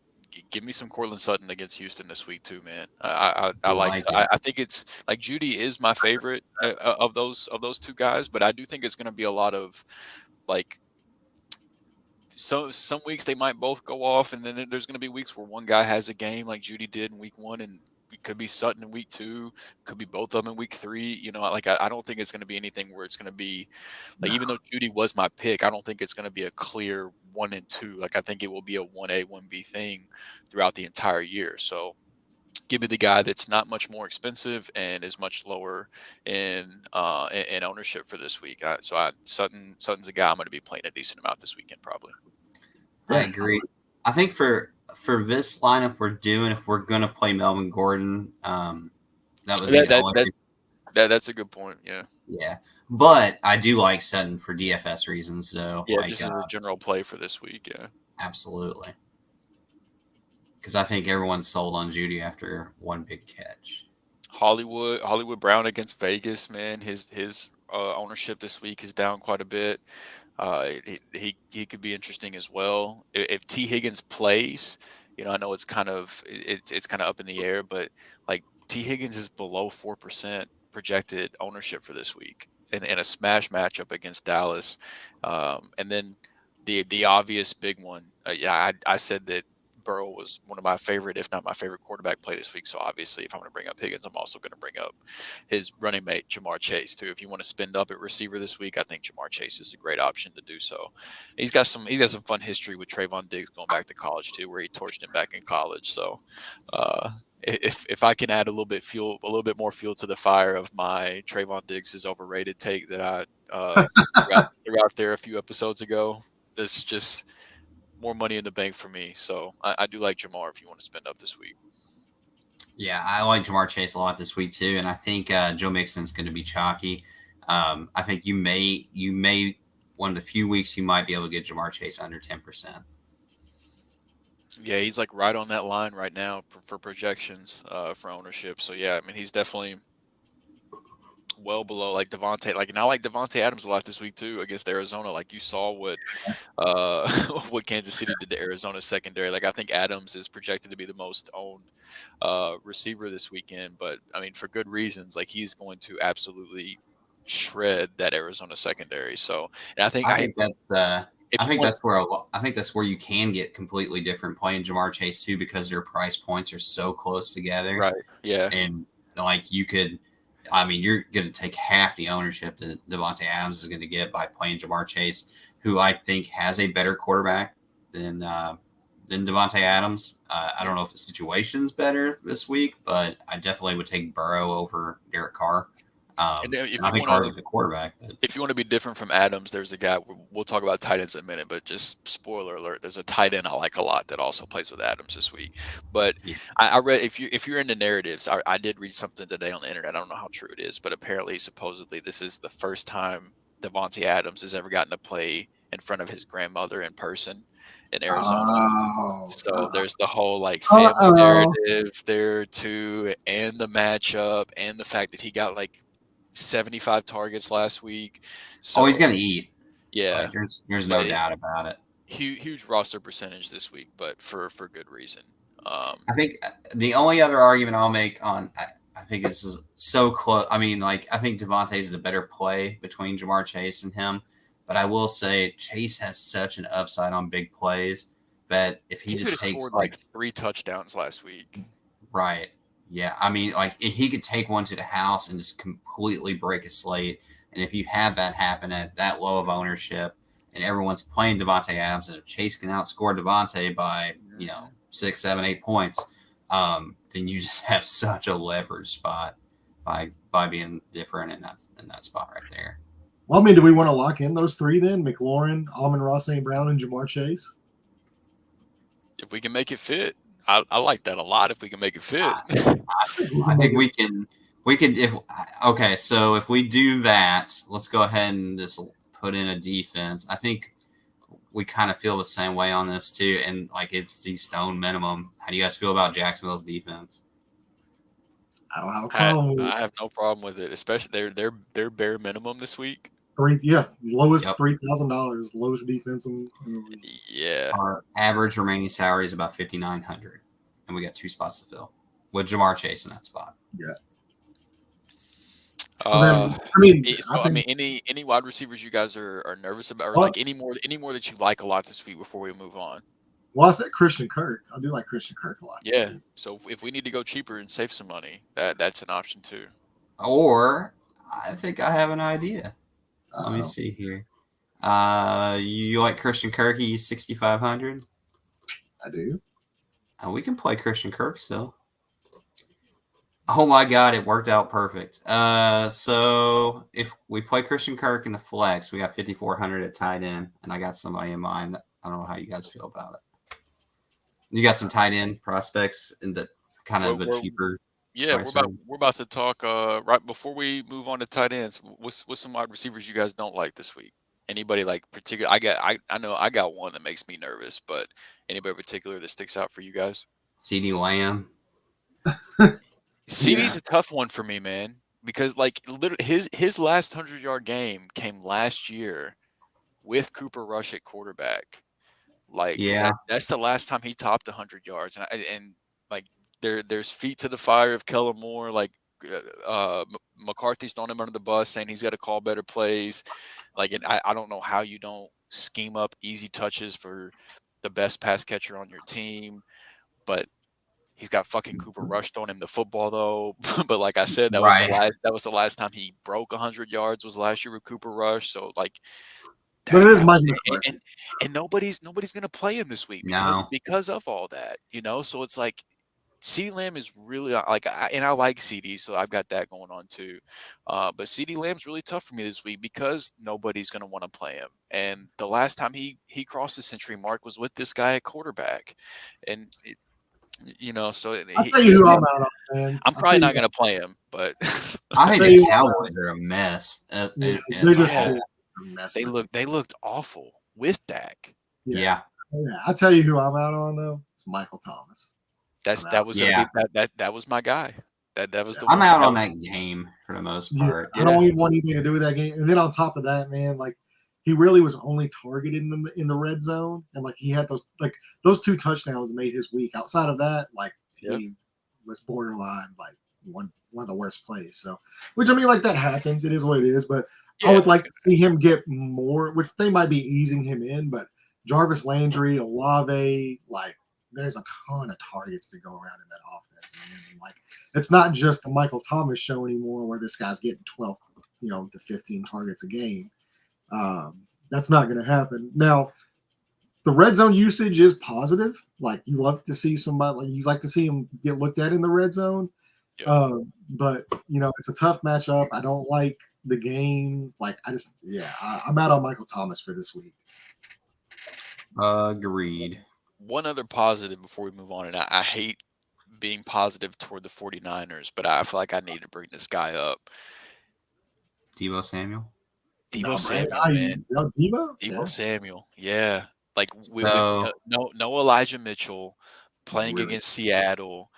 give me some Courtland Sutton against Houston this week too, man. I think it's Jeudy is my favorite of those two guys, but I do think it's going to be a lot of some weeks they might both go off, and then there's going to be weeks where one guy has a game like Jeudy did in week 1, and it could be Sutton in week 2, could be both of them in week 3. I don't think it's going to be anything where it's going to be even though Jeudy was my pick, I don't think it's going to be a clear 1 and 2. I think it will be a 1A, 1B thing throughout the entire year. So give me the guy that's not much more expensive and is much lower in ownership for this week. Sutton's a guy I'm going to be playing a decent amount this weekend probably. I agree. I think for this lineup we're doing, if we're going to play Melvin Gordon, that would be that's a good point. Yeah. Yeah. But I do like Sutton for DFS reasons. So yeah, just as a general play for this week. Yeah. Absolutely. because I think everyone's sold on Judy after one big catch. Hollywood Brown against Vegas, man. His ownership this week is down quite a bit. He could be interesting as well if T Higgins plays. I know it's kind of up in the air, but like T Higgins is below 4% projected ownership for this week in a smash matchup against Dallas, and then the obvious big one. I said that Burrow was one of my favorite, if not my favorite quarterback play this week. So obviously, if I'm going to bring up Higgins, I'm also going to bring up his running mate, Jamar Chase, too. If you want to spend up at receiver this week, I think Jamar Chase is a great option to do so. He's got some fun history with Trayvon Diggs going back to college too, where he torched him back in college. So if I can add a little bit more fuel to the fire of my Trayvon Diggs is overrated take that I threw out there a few episodes ago, it's just more money in the bank for me. So I do like Jamar if you want to spend up this week. Yeah, I like Jamar Chase a lot this week too, and I think Joe Mixon's going to be chalky. I think you may one of the few weeks you might be able to get Jamar Chase under 10%. Yeah, he's like right on that line right now for projections for ownership. So yeah, I mean he's definitely well below like Devontae. Like, and I like Devontae Adams a lot this week too against Arizona. Like you saw what what Kansas City did to Arizona secondary. Like I think Adams is projected to be the most owned receiver this weekend, but I mean for good reasons. Like he's going to absolutely shred that Arizona secondary. So, and I think that's where you can get completely different playing Jamar Chase too, because their price points are so close together. Right. Yeah. And like you could. I mean, you're going to take half the ownership that Devontae Adams is going to get by playing Jamar Chase, who I think has a better quarterback than Devontae Adams. I don't know if the situation's better this week, but I definitely would take Burrow over Derek Carr. And I think Carr's a good quarterback. But if you want to be different from Adams, there's a guy. We'll talk about tight ends in a minute, but just spoiler alert: there's a tight end I like a lot that also plays with Adams this week. But yeah. I read if you're into narratives, I did read something today on the internet. I don't know how true it is, but apparently, supposedly, this is the first time Devontae Adams has ever gotten to play in front of his grandmother in person in Arizona. So there's the whole like family narrative there too, and the matchup, and the fact that he got like 75 targets last week. So he's going to eat. Yeah. Like, there's no doubt about it. Huge roster percentage this week, but for good reason. I think the only other argument I'll make on I think this is so close. I mean, like I think Devontae's the better play between Jamar Chase and him, but I will say Chase has such an upside on big plays that if he just takes like 3 touchdowns last week. Right. Yeah, I mean, like he could take one to the house and just completely break a slate. And if you have that happen at that low of ownership, and everyone's playing Devontae Adams, and if Chase can outscore Devontae by 6, 7, 8 points, then you just have such a leverage spot by being different in that spot right there. Well, I mean, do we want to lock in those 3 then? McLaurin, Amon-Ra St. Brown, and Jamar Chase? If we can make it fit. I like that a lot if we can make it fit. I think we can so if we do that, let's go ahead and just put in a defense. I think we kind of feel the same way on this too, and like it's the stone minimum. How do you guys feel about Jacksonville's defense? I don't have a problem with it. I have no problem with it, especially their bare minimum this week. Lowest $3,000, lowest defense. Yeah. Our average remaining salary is about $5,900, and we got 2 spots to fill with Jamar Chase in that spot. Yeah. Any wide receivers you guys are nervous about, or like any more that you like a lot this week before we move on? Well, I said Christian Kirk. I do like Christian Kirk a lot. Yeah. So if we need to go cheaper and save some money, that's an option too. Or I think I have an idea. Let me see here. You like Christian Kirk? He's 6,500. I do. We can play Christian Kirk still. Oh my God, it worked out perfect. So if we play Christian Kirk in the flex, we got 5,400 at tight end, and I got somebody in mind. I don't know how you guys feel about it. You got some tight end prospects in the kind of the cheaper. Yeah, we're about to talk right before we move on to tight ends. What's some wide receivers you guys don't like this week? Anybody like particular? I know I got one that makes me nervous, but anybody particular that sticks out for you guys? CeeDee Lamb. CeeDee's a tough one for me, man, because like literally his last 100-yard game came last year with Cooper Rush at quarterback. Like that's the last time he topped 100 yards, and like there's feet to the fire of Kellen Moore. Like McCarthy's throwing him under the bus, saying he's got to call better plays. Like, and I don't know how you don't scheme up easy touches for the best pass catcher on your team, but he's got fucking Cooper Rush throwing him the football though. But like I said, that was the last time he broke 100 yards was last year with Cooper Rush. So like. But it is Mike and nobody's gonna play him this week because of all that, you know. So it's like CeeDee Lamb is really like, I like CeeDee, so I've got that going on too. But CeeDee Lamb's really tough for me this week because nobody's gonna want to play him. And the last time he crossed the century mark was with this guy at quarterback, and you know, so I'll tell you who I'm out on, man. I'm probably not gonna play him, but I think the Cowboys are a mess. They looked awful with Dak. Yeah. I'll tell you who I'm out on though. It's Michael Thomas. That was my guy. That was the I'm out on that game for the most part. I don't even want anything to do with that game. And then on top of that, man, like he really was only targeted in the red zone, and like he had those 2 touchdowns made his week. Outside of that, like he was borderline like one of the worst plays. So, which I mean, like that happens. It is what it is. But I would like to see him get more, which they might be easing him in. But Jarvis Landry, Olave, like there's a ton of targets to go around in that offense. And like it's not just the Michael Thomas show anymore, where this guy's getting 12, to 15 targets a game. That's not going to happen. Now, the red zone usage is positive. Like you love to see somebody, like you like to see him get looked at in the red zone. But it's a tough matchup. I don't like the game. Like I'm out on Michael Thomas for this week. Agreed. One other positive before we move on, and I hate being positive toward the 49ers, but I feel like I need to bring this guy up. Deebo Samuel, man. Samuel. Yeah. Like no Elijah Mitchell playing against Seattle,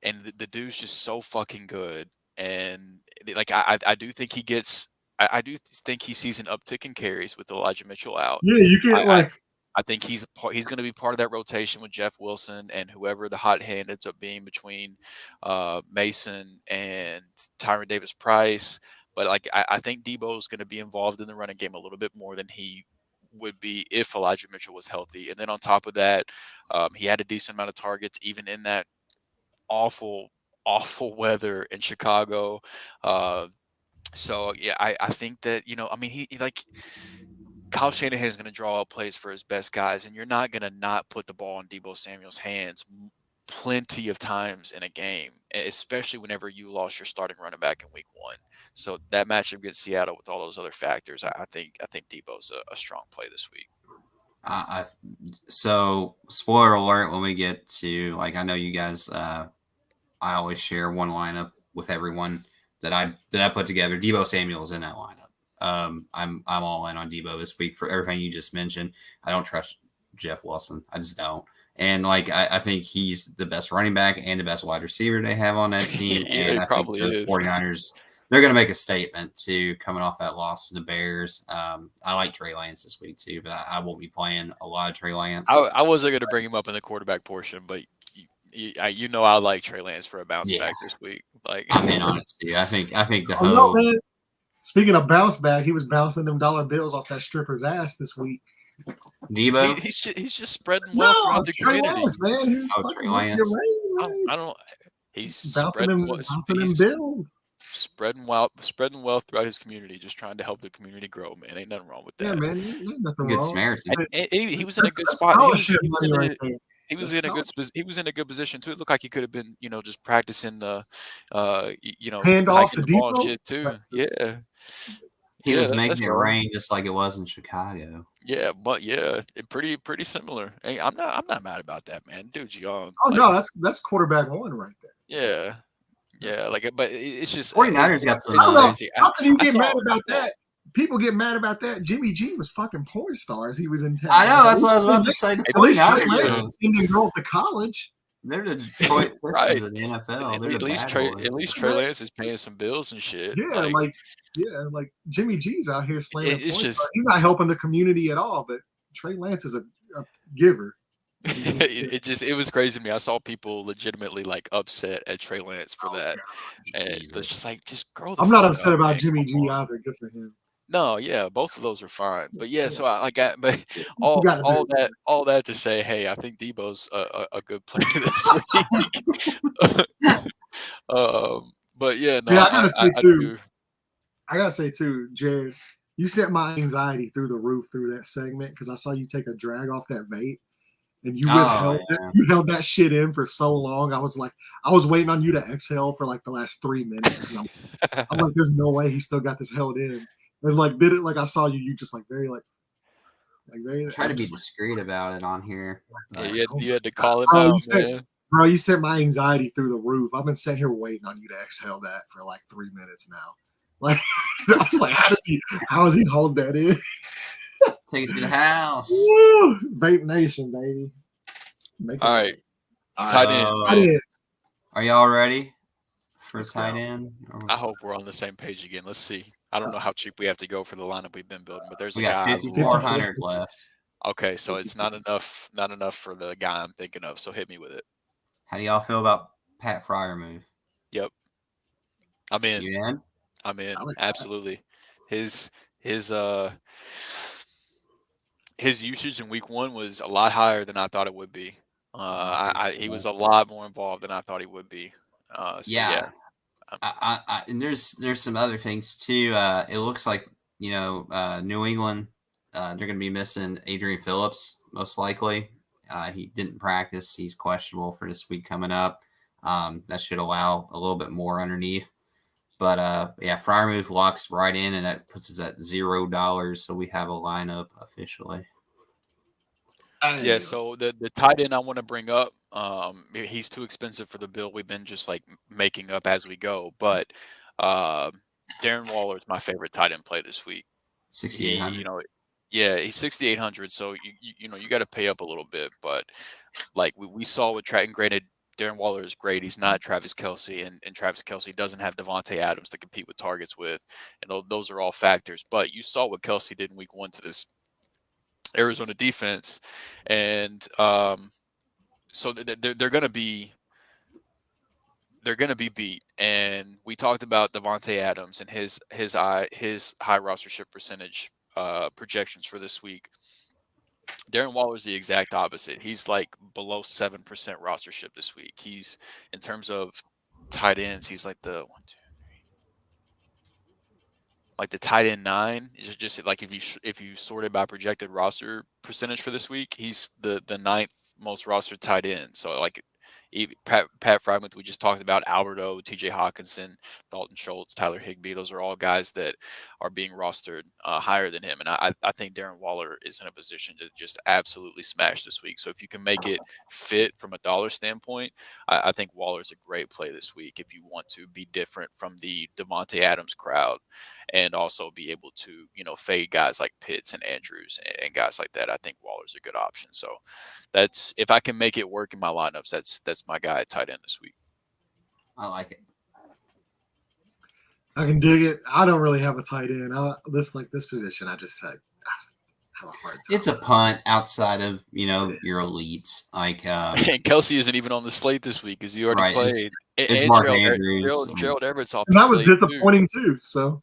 and the dude's just so fucking good. And like I do think he gets. I do think he sees an uptick in carries with Elijah Mitchell out. Yeah, you can't I think he's going to be part of that rotation with Jeff Wilson and whoever the hot hand ends up being between Mason and Tyron Davis-Price. But like I think Deebo is going to be involved in the running game a little bit more than he would be if Elijah Mitchell was healthy. And then on top of that, he had a decent amount of targets even in that awful weather in Chicago. So yeah, I think that he like Kyle Shanahan is going to draw up plays for his best guys, and you're not going to not put the ball in Deebo Samuel's hands plenty of times in a game, especially whenever you lost your starting running back in week 1. So that matchup against Seattle with all those other factors, I think Deebo's a strong play this week. So spoiler alert, when we get to, like, I know you guys, I always share one lineup with everyone that I put together. Deebo Samuel's in that lineup. I'm all in on Deebo this week for everything you just mentioned. I don't trust Jeff Wilson. I just don't. And like I think he's the best running back and the best wide receiver they have on that team. And I think the 49ers, they're going to make a statement too, coming off that loss to the Bears. I like Trey Lance this week too, but I won't be playing a lot of Trey Lance. I wasn't going to bring him up in the quarterback portion, but I like Trey Lance for a bounce back this week. Like I'm in on it too. I think the whole. Man. Speaking of bounce back, he was bouncing them dollar bills off that stripper's ass this week. Deebo, he's just spreading wealth throughout the community. Lance, man. Trey Lance. I don't. He's bouncing them bills. Spreading wealth throughout his community, just trying to help the community grow. Man, ain't nothing wrong with that. Yeah, man, ain't nothing good wrong. Samaritan. He was in a good spot. He was in a good position too. It looked like he could have been, just practicing the, hand off the ball and shit too. Yeah. He was making it rain just like it was in Chicago. Yeah, but pretty similar. Hey, I'm not mad about that, man. Dude's young. Oh no, that's quarterback 1 right there. Yeah. Like, but it's just 49ers got some. How can you get mad about that? People get mad about that. Jimmy G was fucking porn stars. He was in town. I know. That's what I was about to say. At least sending girls to college. They're the Detroit Pistons Right. of the NFL. At They're the least bad Trey, boys. at least Trey Lance is paying some bills and shit. Yeah, like Jimmy G's out here slamming It's points. just- He's not helping the community at all, but Trey Lance is a giver. it was crazy to me. I saw people legitimately like upset at Trey Lance for that, and it's Jesus. just like just grow. I'm not fuck upset up, about man. Jimmy Come G on. either. Good for him. No, yeah, both of those are fine. But yeah, so but You all gotta do it. that to say, hey, I think Debo's a good player this week. But yeah, no, Yeah, I gotta say too. do. I gotta say too, Jared, you sent my anxiety through the roof through that segment because I saw you take a drag off that vape, and you you held that shit in for so long. I was waiting on you to exhale for like the last 3 minutes. I'm like, there's no way he still got this held in. And like did it like I saw you just like very very Try to be discreet about it on here. Yeah, you had to call him Bro, out, man. Bro, you sent my anxiety through the roof. I've been sitting here waiting on you to exhale that for like 3 minutes now. Like I was like, how does he hold that in? Take it to the house. Woo! Vape Nation, baby. All right. Tight end. Are y'all ready for Let's tight go. end? I hope we're on the same page again. Let's see. I don't know how cheap we have to go for the lineup we've been building, but there's a We got guy. 5,400 left. Okay, so it's not enough for the guy I'm thinking of. So hit me with it. How do y'all feel about Pat Fryermuth? Yep. I'm in. You in? I'm in. I like that. Absolutely. His usage in week 1 was a lot higher than I thought it would be. He was a lot more involved than I thought he would be. Yeah. And there's some other things too. It looks like New England. They're going to be missing Adrian Phillips most likely. He didn't practice. He's questionable for this week coming up. That should allow a little bit more underneath. But Fryermuth locks right in, and that puts us at $0. So we have a lineup officially. Yeah, so the tight end I want to bring up, he's too expensive for the bill. We've been just like making up as we go. But Darren Waller is my favorite tight end play this week. 6,800. He's 6,800. So you got to pay up a little bit. But like we saw with Trenton, granted, Darren Waller is great. He's not Travis Kelce, and Travis Kelce doesn't have Devontae Adams to compete with targets with. And those are all factors. But you saw what Kelce did in week 1 to this Arizona defense, and so they're going to be beat. And we talked about Devontae Adams and his high rostership percentage projections for this week. Darren Waller is the exact opposite. He's like below 7% rostership this week. He's, in terms of tight ends, he's like the 1, 2, 3, like the tight end 9. Is just like if you sorted by projected roster percentage for this week, he's the 9th most rostered tight end. So like Pat Fryermuth, we just talked about, Alberto, TJ Hawkinson, Dalton Schultz, Tyler Higbee. Those are all guys that are being rostered higher than him. And I think Darren Waller is in a position to just absolutely smash this week. So if you can make it fit from a dollar standpoint, I think Waller is a great play this week if you want to be different from the Devontae Adams crowd and also be able to, fade guys like Pitts and Andrews and guys like that. I think Waller's a good option. So that's, if I can make it work in my lineups, that's my guy at tight end this week. I like it. I can dig it. I don't really have a tight end. This position, I just have a hard time. It's a punt outside of your elites. Like and Kelce isn't even on the slate this week because he already played. It's Mark Andrews. Gerald Everett's off. And that was disappointing too. So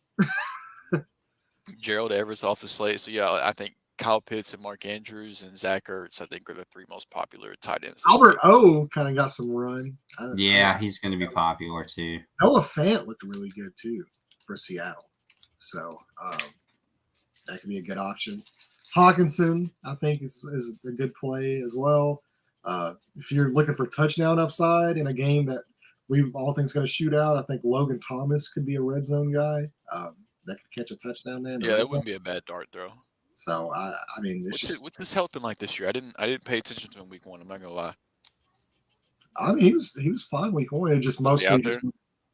Gerald Everett's off the slate. So yeah, I think Kyle Pitts and Mark Andrews and Zach Ertz, I think, are the 3 most popular tight ends. Albert O kind of got some run. He's going to be popular too. Noah Fant looked really good too for Seattle. So that could be a good option. Hawkinson, I think, is a good play as well. If you're looking for touchdown upside in a game that we all think is going to shoot out, I think Logan Thomas could be a red zone guy that could catch a touchdown there. Yeah, that wouldn't be a bad dart throw. So I mean, what's his health been like this year? I didn't pay attention to him week 1. I'm not gonna lie. I mean, he was fine week 1. It just mostly,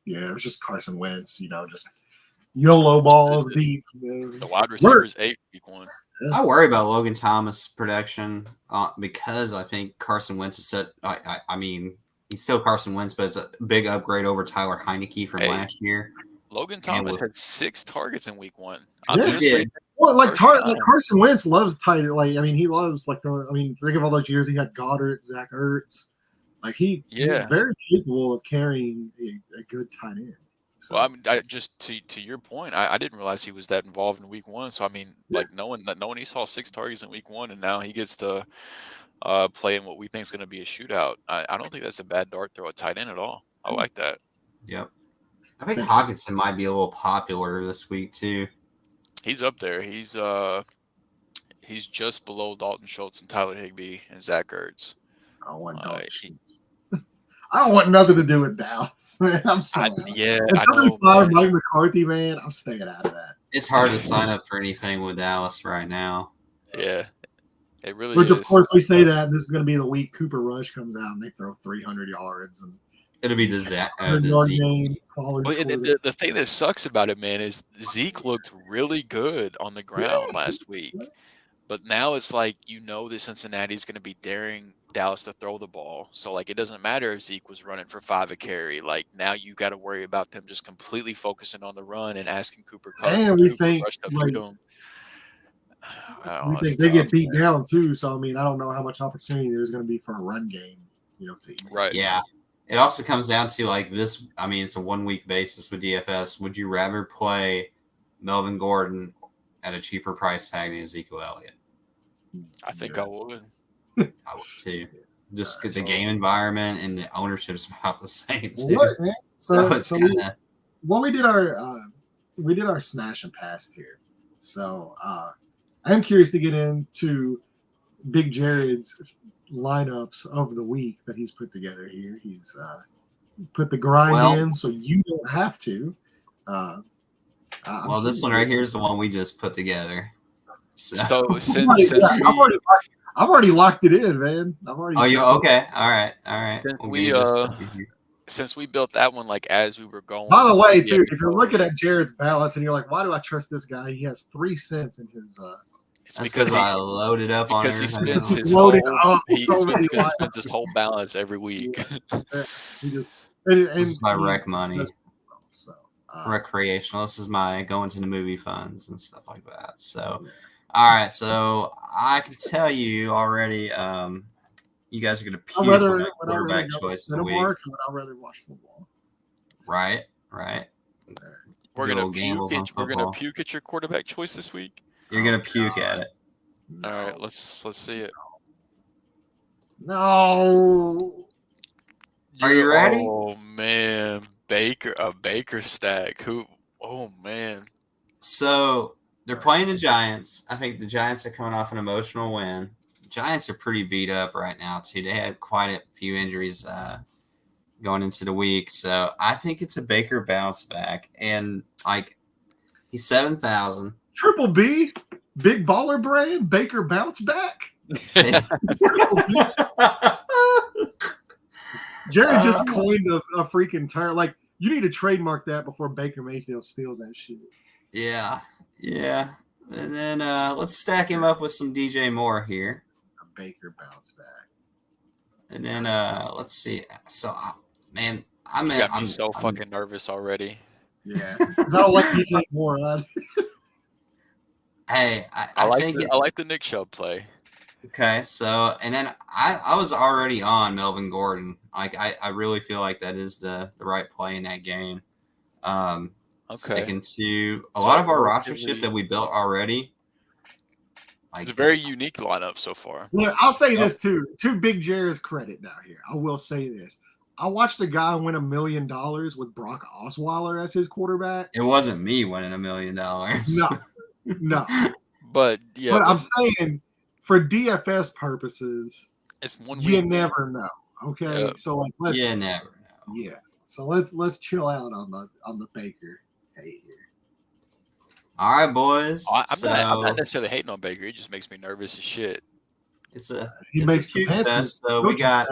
it was just Carson Wentz. Just YOLO balls deep. The wide receivers 8 week 1. I worry about Logan Thomas' production because I think Carson Wentz is set. I mean, he's still Carson Wentz, but it's a big upgrade over Tyler Heineke from last year. Logan Thomas had 6 targets in week 1. He did. Well, like Carson Wentz loves tight. Like, I mean, he loves like think of all those years he had Goddard, Zach Ertz. Like he's very capable of carrying a good tight end. So. Well, I mean, just to your point, I didn't realize he was that involved in week 1. So I mean, like knowing he saw 6 targets in week 1, and now he gets to play in what we think is going to be a shootout. I don't think that's a bad dart throw at tight end at all. I like that. Yep. I think Hockenson might be a little popular this week too. He's up there. He's just below Dalton Schultz and Tyler Higbee and Zach Ertz. I don't want Dalton Schultz. I don't want nothing to do with Dallas, man. I'm sorry. Until they fire Mike McCarthy, man, I'm staying out of that. It's hard to sign up for anything with Dallas right now. Yeah, it really Which, is. of course, we say that, and this is going to be the week Cooper Rush comes out and they throw 300 yards. And it'll be the thing that sucks about it, man, is Zeke looked really good on the ground last week. But now it's like, that Cincinnati's going to be daring Dallas to throw the ball. So, like, it doesn't matter if Zeke was running for 5 a carry. Like, now you got to worry about them just completely focusing on the run and asking Cooper Rush to beat them. We think they get beat down, too. So, I mean, I don't know how much opportunity there's going to be for a run game, Right. Yeah. It also comes down to, like, this. I mean, it's a 1-week basis with DFS. Would you rather play Melvin Gordon at a cheaper price tag than Ezekiel Elliott? I think I would. I would too. Just the game environment and the ownership's about the same too. We did our smash and pass here. So I'm curious to get into Big Jared's lineups of the week that he's put together here. He's put the grind in, so you don't have to. This one right here is the one we just put together. So I've already locked it in, man. Okay? All right. Since we built that one like as we were going. By the way, too, if you're looking at Jared's balance and you're like, why do I trust this guy? He has 3 cents in his. It's because I loaded up on because he spends his whole balance every week. This is my rec money. Recreational. This is my going to the movie funds and stuff like that. So, all right. So I can tell you already. You guys are going to puke on my quarterback choice of the week. I'd rather watch football. Right. We're gonna puke at your quarterback choice this week. You're gonna puke at it. All right. Let's see it. No. Are you ready? Oh man. A Baker stack. Oh man. So they're playing the Giants. I think the Giants are coming off an emotional win. The Giants are pretty beat up right now too. They had quite a few injuries going into the week. So I think it's a Baker bounce back. And like he's 7,000. Triple B, big baller brand, Baker bounce back. Jerry just coined a freaking term. Like, you need to trademark that before Baker Mayfield steals that shit. Yeah. And then let's stack him up with some DJ Moore here. A Baker bounce back. And then let's see. So, man, I'm so fucking nervous already. Yeah, because I don't like DJ Moore. Hey, I like the Nick Chubb play. Okay, so and then I was already on Melvin Gordon. Like I really feel like that is the right play in that game. Sticking to a lot of our rostership that we built already. It's a very unique lineup so far. Well, I'll say this too. To Big Jared's credit now here, I will say this. I watched a guy win $1 million with Brock Osweiler as his quarterback. It wasn't me winning $1 million. No. But I'm saying for DFS purposes, it's one you never know. Okay, yeah. So like let's never know. Yeah, so let's chill out on the Baker hate here. All right, boys. I'm not necessarily hating on Baker. It just makes me nervous as shit. He makes a cute test. So we got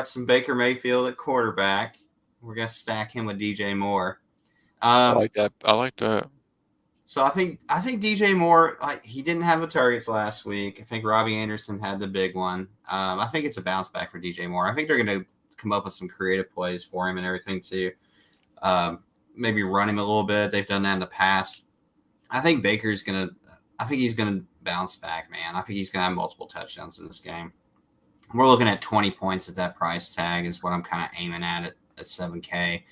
some Baker Mayfield at quarterback. We're gonna stack him with DJ Moore. I like that. So I think DJ Moore, he didn't have the targets last week. I think Robbie Anderson had the big one. I think it's a bounce back for DJ Moore. I think they're going to come up with some creative plays for him and everything too. Maybe run him a little bit. They've done that in the past. I think he's going to bounce back, man. I think he's going to have multiple touchdowns in this game. We're looking at 20 points at that price tag is what I'm kind of aiming at 7K.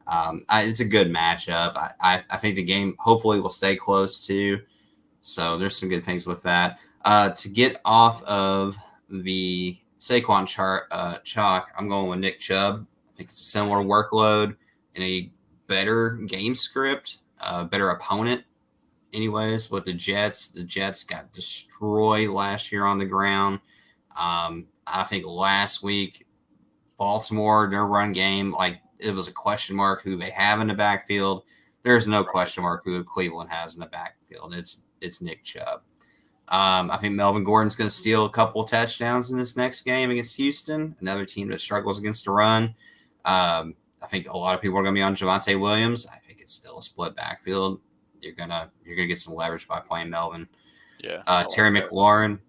It's a good matchup. I think the game hopefully will stay close too. So there's some good things with that. To get off of the Saquon chalk, I'm going with Nick Chubb. I think it's a similar workload and a better game script, better opponent. Anyways, with the Jets got destroyed last year on the ground. I think last week, Baltimore, their run game, it was a question mark who they have in the backfield. There's no question mark who Cleveland has in the backfield. It's Nick Chubb. I think Melvin Gordon's going to steal a couple of touchdowns in this next game against Houston, another team that struggles against the run. I think a lot of people are going to be on Javonte Williams. I think it's still a split backfield. You're gonna get some leverage by playing Melvin. Yeah. Terry McLaurin,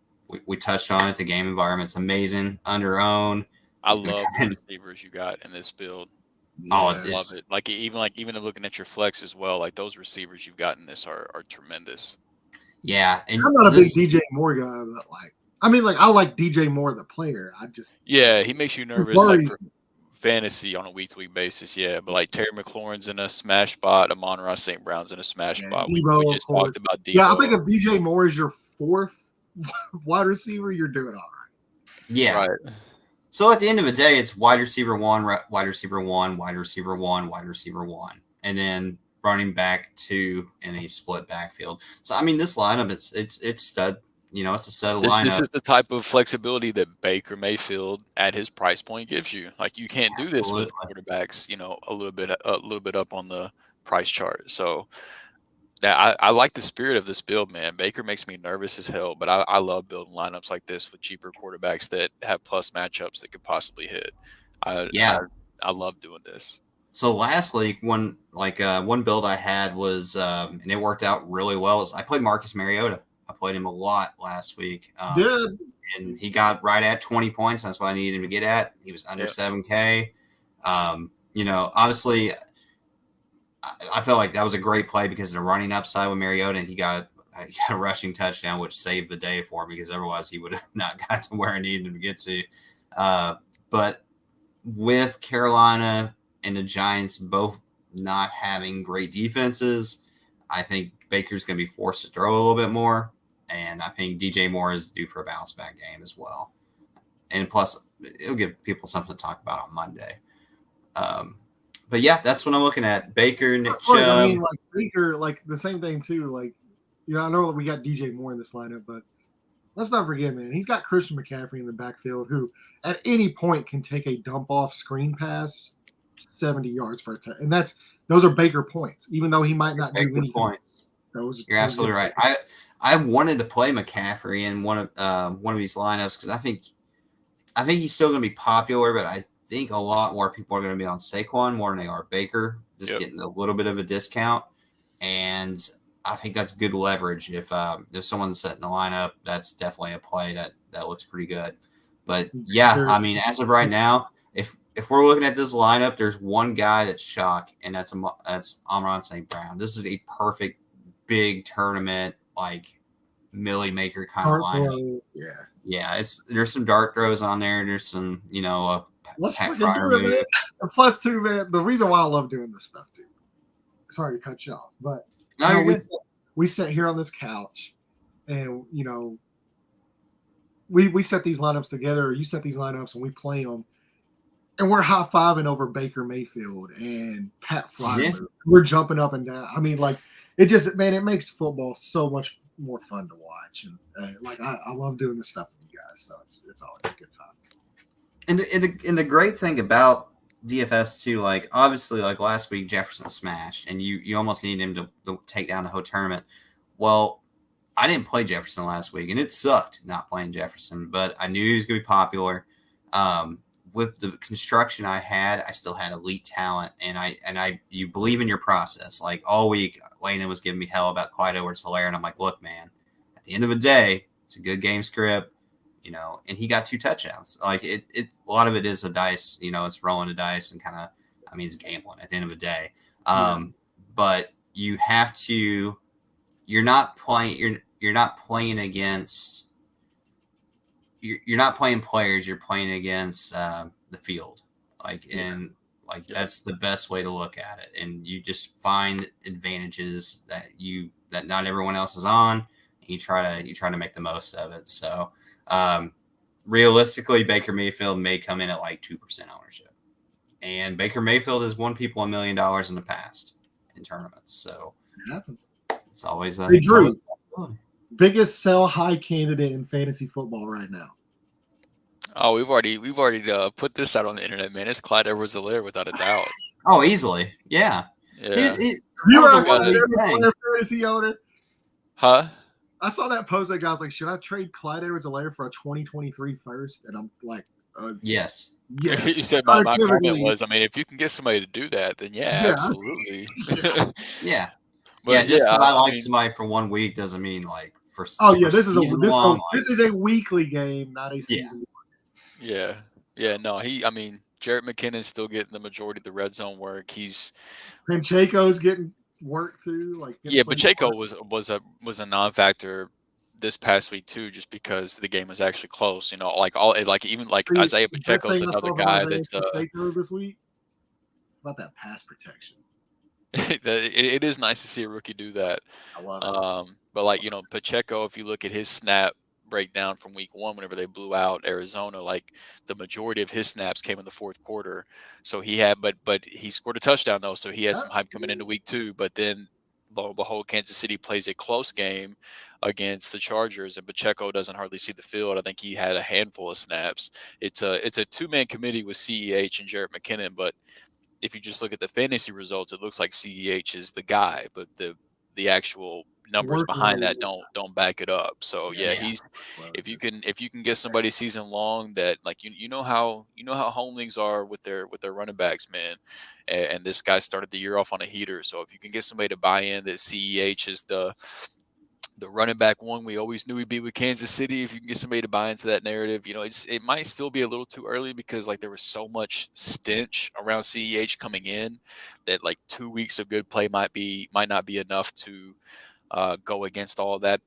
we touched on it. The game environment's amazing. Under own. I love the receivers you got in this build. Oh, I love it. Even looking at your flex as well, those receivers you've got in this are tremendous. Yeah, and I'm not a big DJ Moore guy, but I like DJ Moore the player. He makes you nervous for fantasy on a week-to-week basis. Yeah, but Terry McLaurin's in a smash spot, Amon-Ra St. Brown's in a smash spot. Debo, we just talked about Debo. Yeah, I think if DJ Moore is your fourth wide receiver, you're doing all right. Yeah. Right. So at the end of the day, it's wide receiver one, wide receiver one, wide receiver one, wide receiver one, and then running back 2 in a split backfield. So this lineup, it's stud. It's a stud lineup. This is the type of flexibility that Baker Mayfield at his price point gives you. You can't do this with quarterbacks, a little bit up on the price chart. So I like the spirit of this build, man. Baker makes me nervous as hell, but I love building lineups like this with cheaper quarterbacks that have plus matchups that could possibly hit. I love doing this. So lastly, one build I had was, and it worked out really well, is I played Marcus Mariota. I played him a lot last week. And he got right at 20 points. That's what I needed him to get at. He was under 7K. Obviously, I felt like that was a great play because of the running upside with Mariota, and he got a rushing touchdown, which saved the day for him because otherwise he would have not got to where I needed him to get to. But with Carolina and the Giants both not having great defenses, I think Baker's going to be forced to throw a little bit more. And I think DJ Moore is due for a bounce back game as well. And plus, it'll give people something to talk about on Monday. But yeah, that's what I'm looking at. Baker, Nick Chubb. Baker, the same thing too. I know we got DJ Moore in this lineup, but let's not forget, man, he's got Christian McCaffrey in the backfield who at any point can take a dump off screen pass 70 yards for a touchdown. And those are Baker points, even though he might not do anything. Points. You're absolutely right. I wanted to play McCaffrey in one of these lineups because I think he's still going to be popular, but I think a lot more people are going to be on Saquon more than they are Baker, just getting a little bit of a discount. And I think that's good leverage. If someone's setting the lineup, that's definitely a play that looks pretty good. But yeah, as of right now, if we're looking at this lineup, there's one guy that's chalk, and that's Amon-Ra St. Brown. This is a perfect big tournament, Millie Maker kind of lineup. Yeah. There's some dart throws on there. There's some, let's fucking do it, man. And plus, too, man, the reason why I love doing this stuff too. Sorry to cut you off, but we sit here on this couch, and we set these lineups together. Or you set these lineups, and we play them. And we're high-fiving over Baker Mayfield and Pat Fryer. Yeah. We're jumping up and down. It makes football so much more fun to watch. And I love doing this stuff with you guys. So it's always a good time. And the great thing about DFS too, obviously last week Jefferson smashed, and you almost need him to take down the whole tournament. Well, I didn't play Jefferson last week, and it sucked not playing Jefferson, but I knew he was going to be popular. with the construction I had, I still had elite talent, and you believe in your process. Like all week, Landon was giving me hell about Clyde Edwards-Helaire, and I'm like, look, man, at the end of the day, it's a good game script, and he got 2 touchdowns. Like a lot of it is a dice, it's rolling a dice and kind of, it's gambling at the end of the day. But you have to, you're not playing against. You're not playing players. You're playing against the field, that's the best way to look at it. And you just find advantages that not everyone else is on. And you try to make the most of it. So realistically, Baker Mayfield may come in at like 2% ownership, and Baker Mayfield has won people $1 million in the past in tournaments. So it happens. It's always a biggest sell high candidate in fantasy football right now. Oh, we've already put this out on the internet, man. It's Clyde Edwards-Helaire without a doubt. Oh, easily, yeah. Yeah. You are a fantasy owner, huh? I saw that post. That guy was like, "Should I trade Clyde Edwards-Helaire for a 2023 first?" And I'm like, "Yes." You said my comment was, if you can get somebody to do that, then yeah. Absolutely. Yeah. But just because I like somebody for 1 week doesn't mean like for. This is a weekly game, not a season. Yeah. No, Jarrett McKinnon's still getting the majority of the red zone work. Pacheco's getting work too. Pacheco was a non-factor this past week too, just because the game was actually close. Isaiah Pacheco's another guy that's Pacheco this week. About that pass protection. It is nice to see a rookie do that. I love it. But Pacheco, if you look at his snap breakdown from week 1, whenever they blew out Arizona, the majority of his snaps came in the fourth quarter. So he had, but he scored a touchdown though, so he had some hype coming into week 2. But then, lo and behold, Kansas City plays a close game against the Chargers, and Pacheco doesn't hardly see the field. I think he had a handful of snaps. It's a 2-man committee with CEH and Jarrett McKinnon, but if you just look at the fantasy results, it looks like CEH is the guy, but the actual numbers behind that don't back it up. So he's if you can get somebody season long that you know how home leagues are with their running backs, man, and this guy started the year off on a heater. So if you can get somebody to buy in that CEH is the running back one we always knew he'd be with Kansas City, if you can get somebody to buy into that narrative, it might still be a little too early because there was so much stench around CEH coming in that 2 weeks of good play might not be enough to go against all the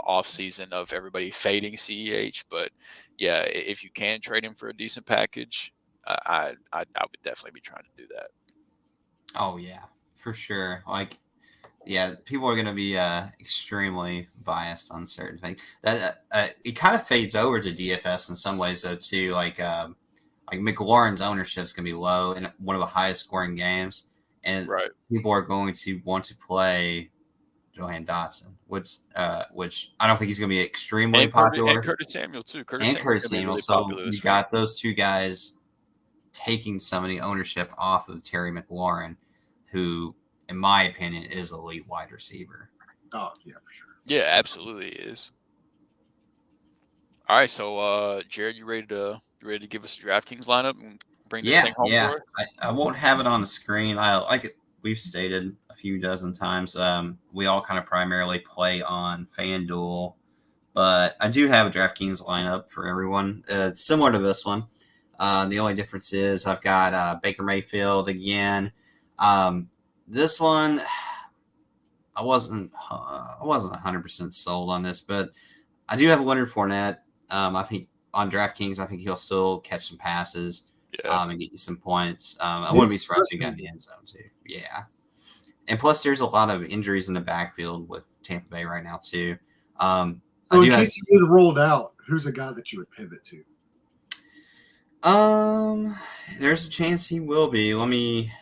off season of everybody fading CEH. But yeah, if you can trade him for a decent package, I would definitely be trying to do that. Oh yeah, for sure. People are going to be extremely biased on certain things. That it kind of fades over to DFS in some ways, though, too. McLaurin's ownership is going to be low in one of the highest scoring games, and people are going to want to play Johan Dotson, which I don't think he's going to be extremely popular. And Curtis Samuel too. Curtis Samuel. Really so you got those two guys taking some of the ownership off of Terry McLaurin, who, in my opinion, is elite wide receiver. Oh, yeah, for sure. Yeah, absolutely is. All right, so Jared, you ready to give us a DraftKings lineup and bring this thing home for us? I won't have it on the screen. We've stated a few dozen times. We all kind of primarily play on FanDuel, but I do have a DraftKings lineup for everyone. It's similar to this one. The only difference is I've got Baker Mayfield again. This one, I wasn't 100% sold on this, but I do have Leonard Fournette. I think on DraftKings, I think he'll still catch some passes and get you some points. I wouldn't be surprised if he got in the end zone too. Yeah, and plus there's a lot of injuries in the backfield with Tampa Bay right now too. So in case he is rolled out, who's a guy that you would pivot to? There's a chance he will be. Let me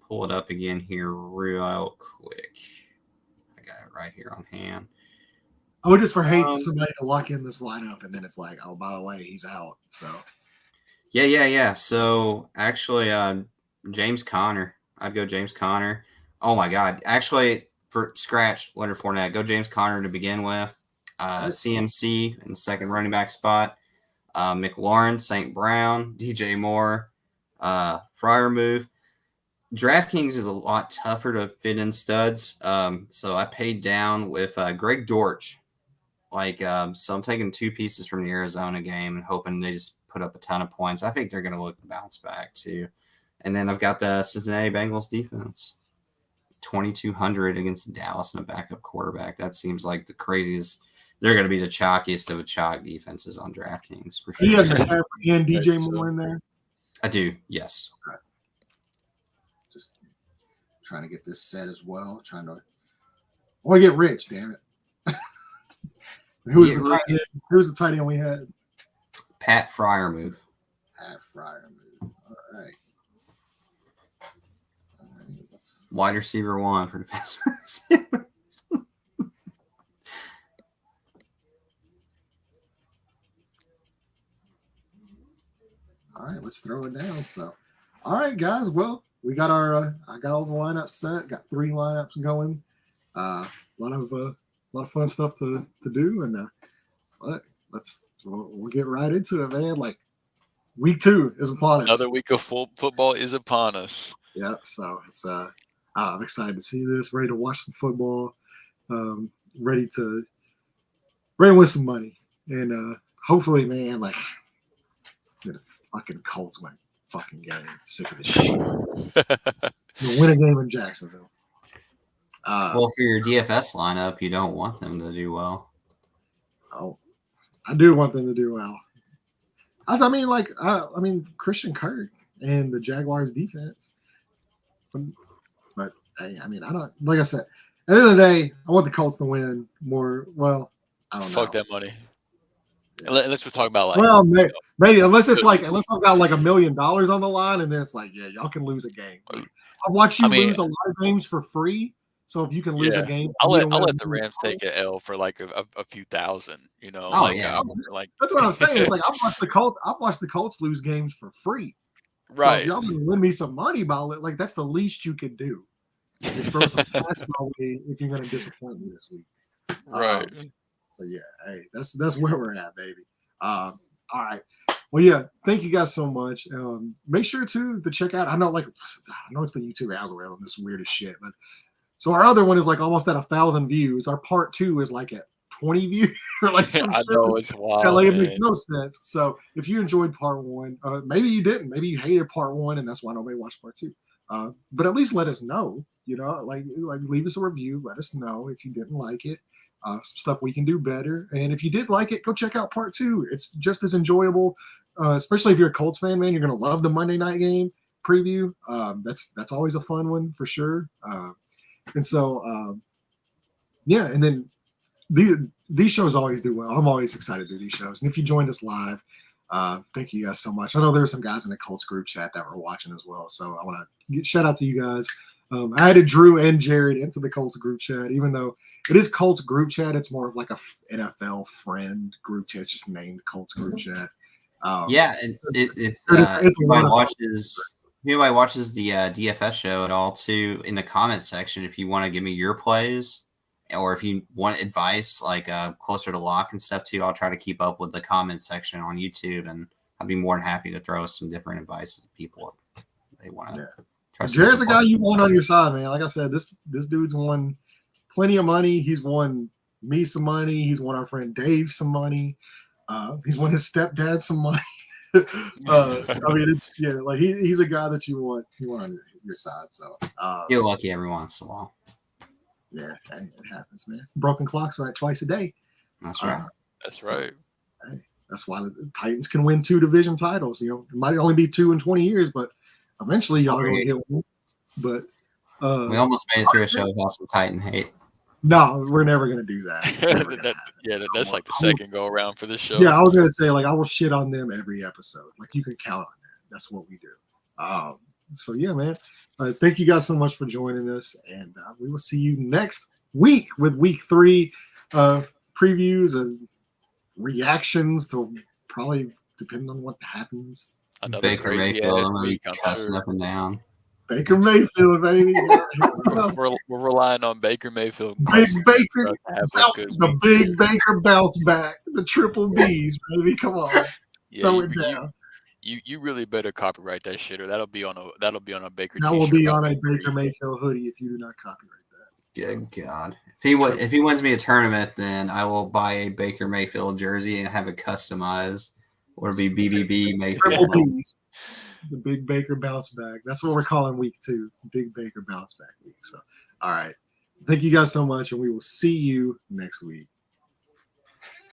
pull it up again here real quick. I got it right here on hand. I would just hate somebody to lock in this lineup and then it's like, oh, by the way, he's out. So yeah. So actually, James Conner. I'd go James Conner. Oh my God! Actually, for scratch Leonard Fournette, go James Conner to begin with. CMC in the second running back spot. McLaurin, St. Brown, DJ Moore, Freiermuth. DraftKings is a lot tougher to fit in studs, so I paid down with Greg Dortch. So I'm taking 2 pieces from the Arizona game and hoping they just put up a ton of points. I think they're going to look to bounce back too. And then I've got the Cincinnati Bengals defense, 2,200 against Dallas and a backup quarterback. That seems like the craziest. They're going to be the chalkiest of the chalk defenses on DraftKings for sure. You have McCaffrey and DJ Moore in there? I do, yes. Okay. Just trying to get this set as well. I want to get rich, damn it. Who's the tight end we had? Pat Freiermuth. Pat Freiermuth. All right. Wide receiver 1 for defense. All right, let's throw it down. So, all right, guys. Well, we got our. I got all the lineups set. Got 3 lineups going. A lot of fun stuff to do, and we'll get right into it, man. Like week 2 is upon us. Another week of football is upon us. Yep. So it's I'm excited to see this. Ready to watch some football. Ready to win some money, and hopefully, man, like the fucking Colts win fucking game. Sick of this shit. We'll win a game in Jacksonville. Well, for your DFS lineup, you don't want them to do well. Oh, I do want them to do well. I mean, Christian Kirk and the Jaguars defense. But hey, I mean, I don't. Like I said, at the end of the day, I want the Colts to win more. Well, I don't know. Fuck that money. Unless we're talking about maybe unless I've got like $1 million on the line, and then it's like, yeah, y'all can lose a game. I've watched you lose a lot of games for free. So if you can lose a game, I'll let the Rams take an L for like a few thousand. You know, that's what I'm saying. It's like I've watched the Colts lose games for free. Right. So if y'all can win me some money about it, like that's the least you could do. Just throw some cash my way if you're going to disappoint me this week. Right. So yeah, hey, that's where we're at, baby. All right. Well, yeah, thank you guys so much. Make sure to check out. I know it's the YouTube algorithm. This weirdest shit, but so our other one is like almost at 1,000 views. Our part 2 is like at 20 views. Or like some I know it's wild. Yeah, like it makes no sense. So if you enjoyed part 1, maybe you didn't. Maybe you hated part 1, and that's why nobody watched part 2. But at least let us know. You know, like leave us a review. Let us know if you didn't like it. Some stuff we can do better. And if you did like it, go check out part 2. It's just as enjoyable, especially if you're a Colts fan, man. You're gonna love the Monday night game preview. That's always a fun one for sure. And so, yeah, and then these shows always do well. I'm always excited to do these shows. And if you joined us live, thank you guys so much. I know there were some guys in the Colts group chat that were watching as well. So I want to shout out to you guys. I added Drew and Jared into the Colts group chat, even though it is Colts group chat. It's more of like a NFL friend group chat. It's just named Colts group chat. Yeah, and if anybody watches the DFS show at all, too, in the comment section, if you want to give me your plays or if you want advice like closer to lock and stuff, too, I'll try to keep up with the comment section on YouTube, and I'll be more than happy to throw some different advice to people if they want to. Yeah. Jared's a guy you want on your side, man. Like I said, this dude's won plenty of money. He's won me some money. He's won our friend Dave some money. He's won his stepdad some money. I mean, he's a guy that you want on your side. So you're lucky every once in a while. Yeah, it happens, man. Broken clocks right twice a day. That's right. That's right. Hey, that's why the Titans can win 2 division titles. You know, it might only be 2 in 20 years, but eventually y'all are going to get one. But we almost made it through a show about some Titan hate. No, we're never going to do that. That's like the second go around for this show. Yeah, I was going to say, like, I will shit on them every episode. Like, you can count on that. That's what we do. So, yeah, man. Thank you guys so much for joining us. And we will see you next week with week 3 previews and reactions to probably depending on what happens. Another Baker Mayfield week, cussing up and down. Baker Mayfield, baby. We're relying on Baker Mayfield. The big Baker bounce back. The triple B's, baby. Come on. Yeah, Throw it down. you really better copyright that shit, or that'll be on a Baker That t-shirt. will be on by a Baker Baker Mayfield hoodie if you do not copyright that. So, Good God. If he wins me a tournament, then I will buy a Baker Mayfield jersey and have it customized. Or it'll be BBB Triple Mayfield. B's. The Big Baker bounce back. That's what we're calling week 2. Big Baker bounce back week. So, all right. Thank you guys so much, and we will see you next week.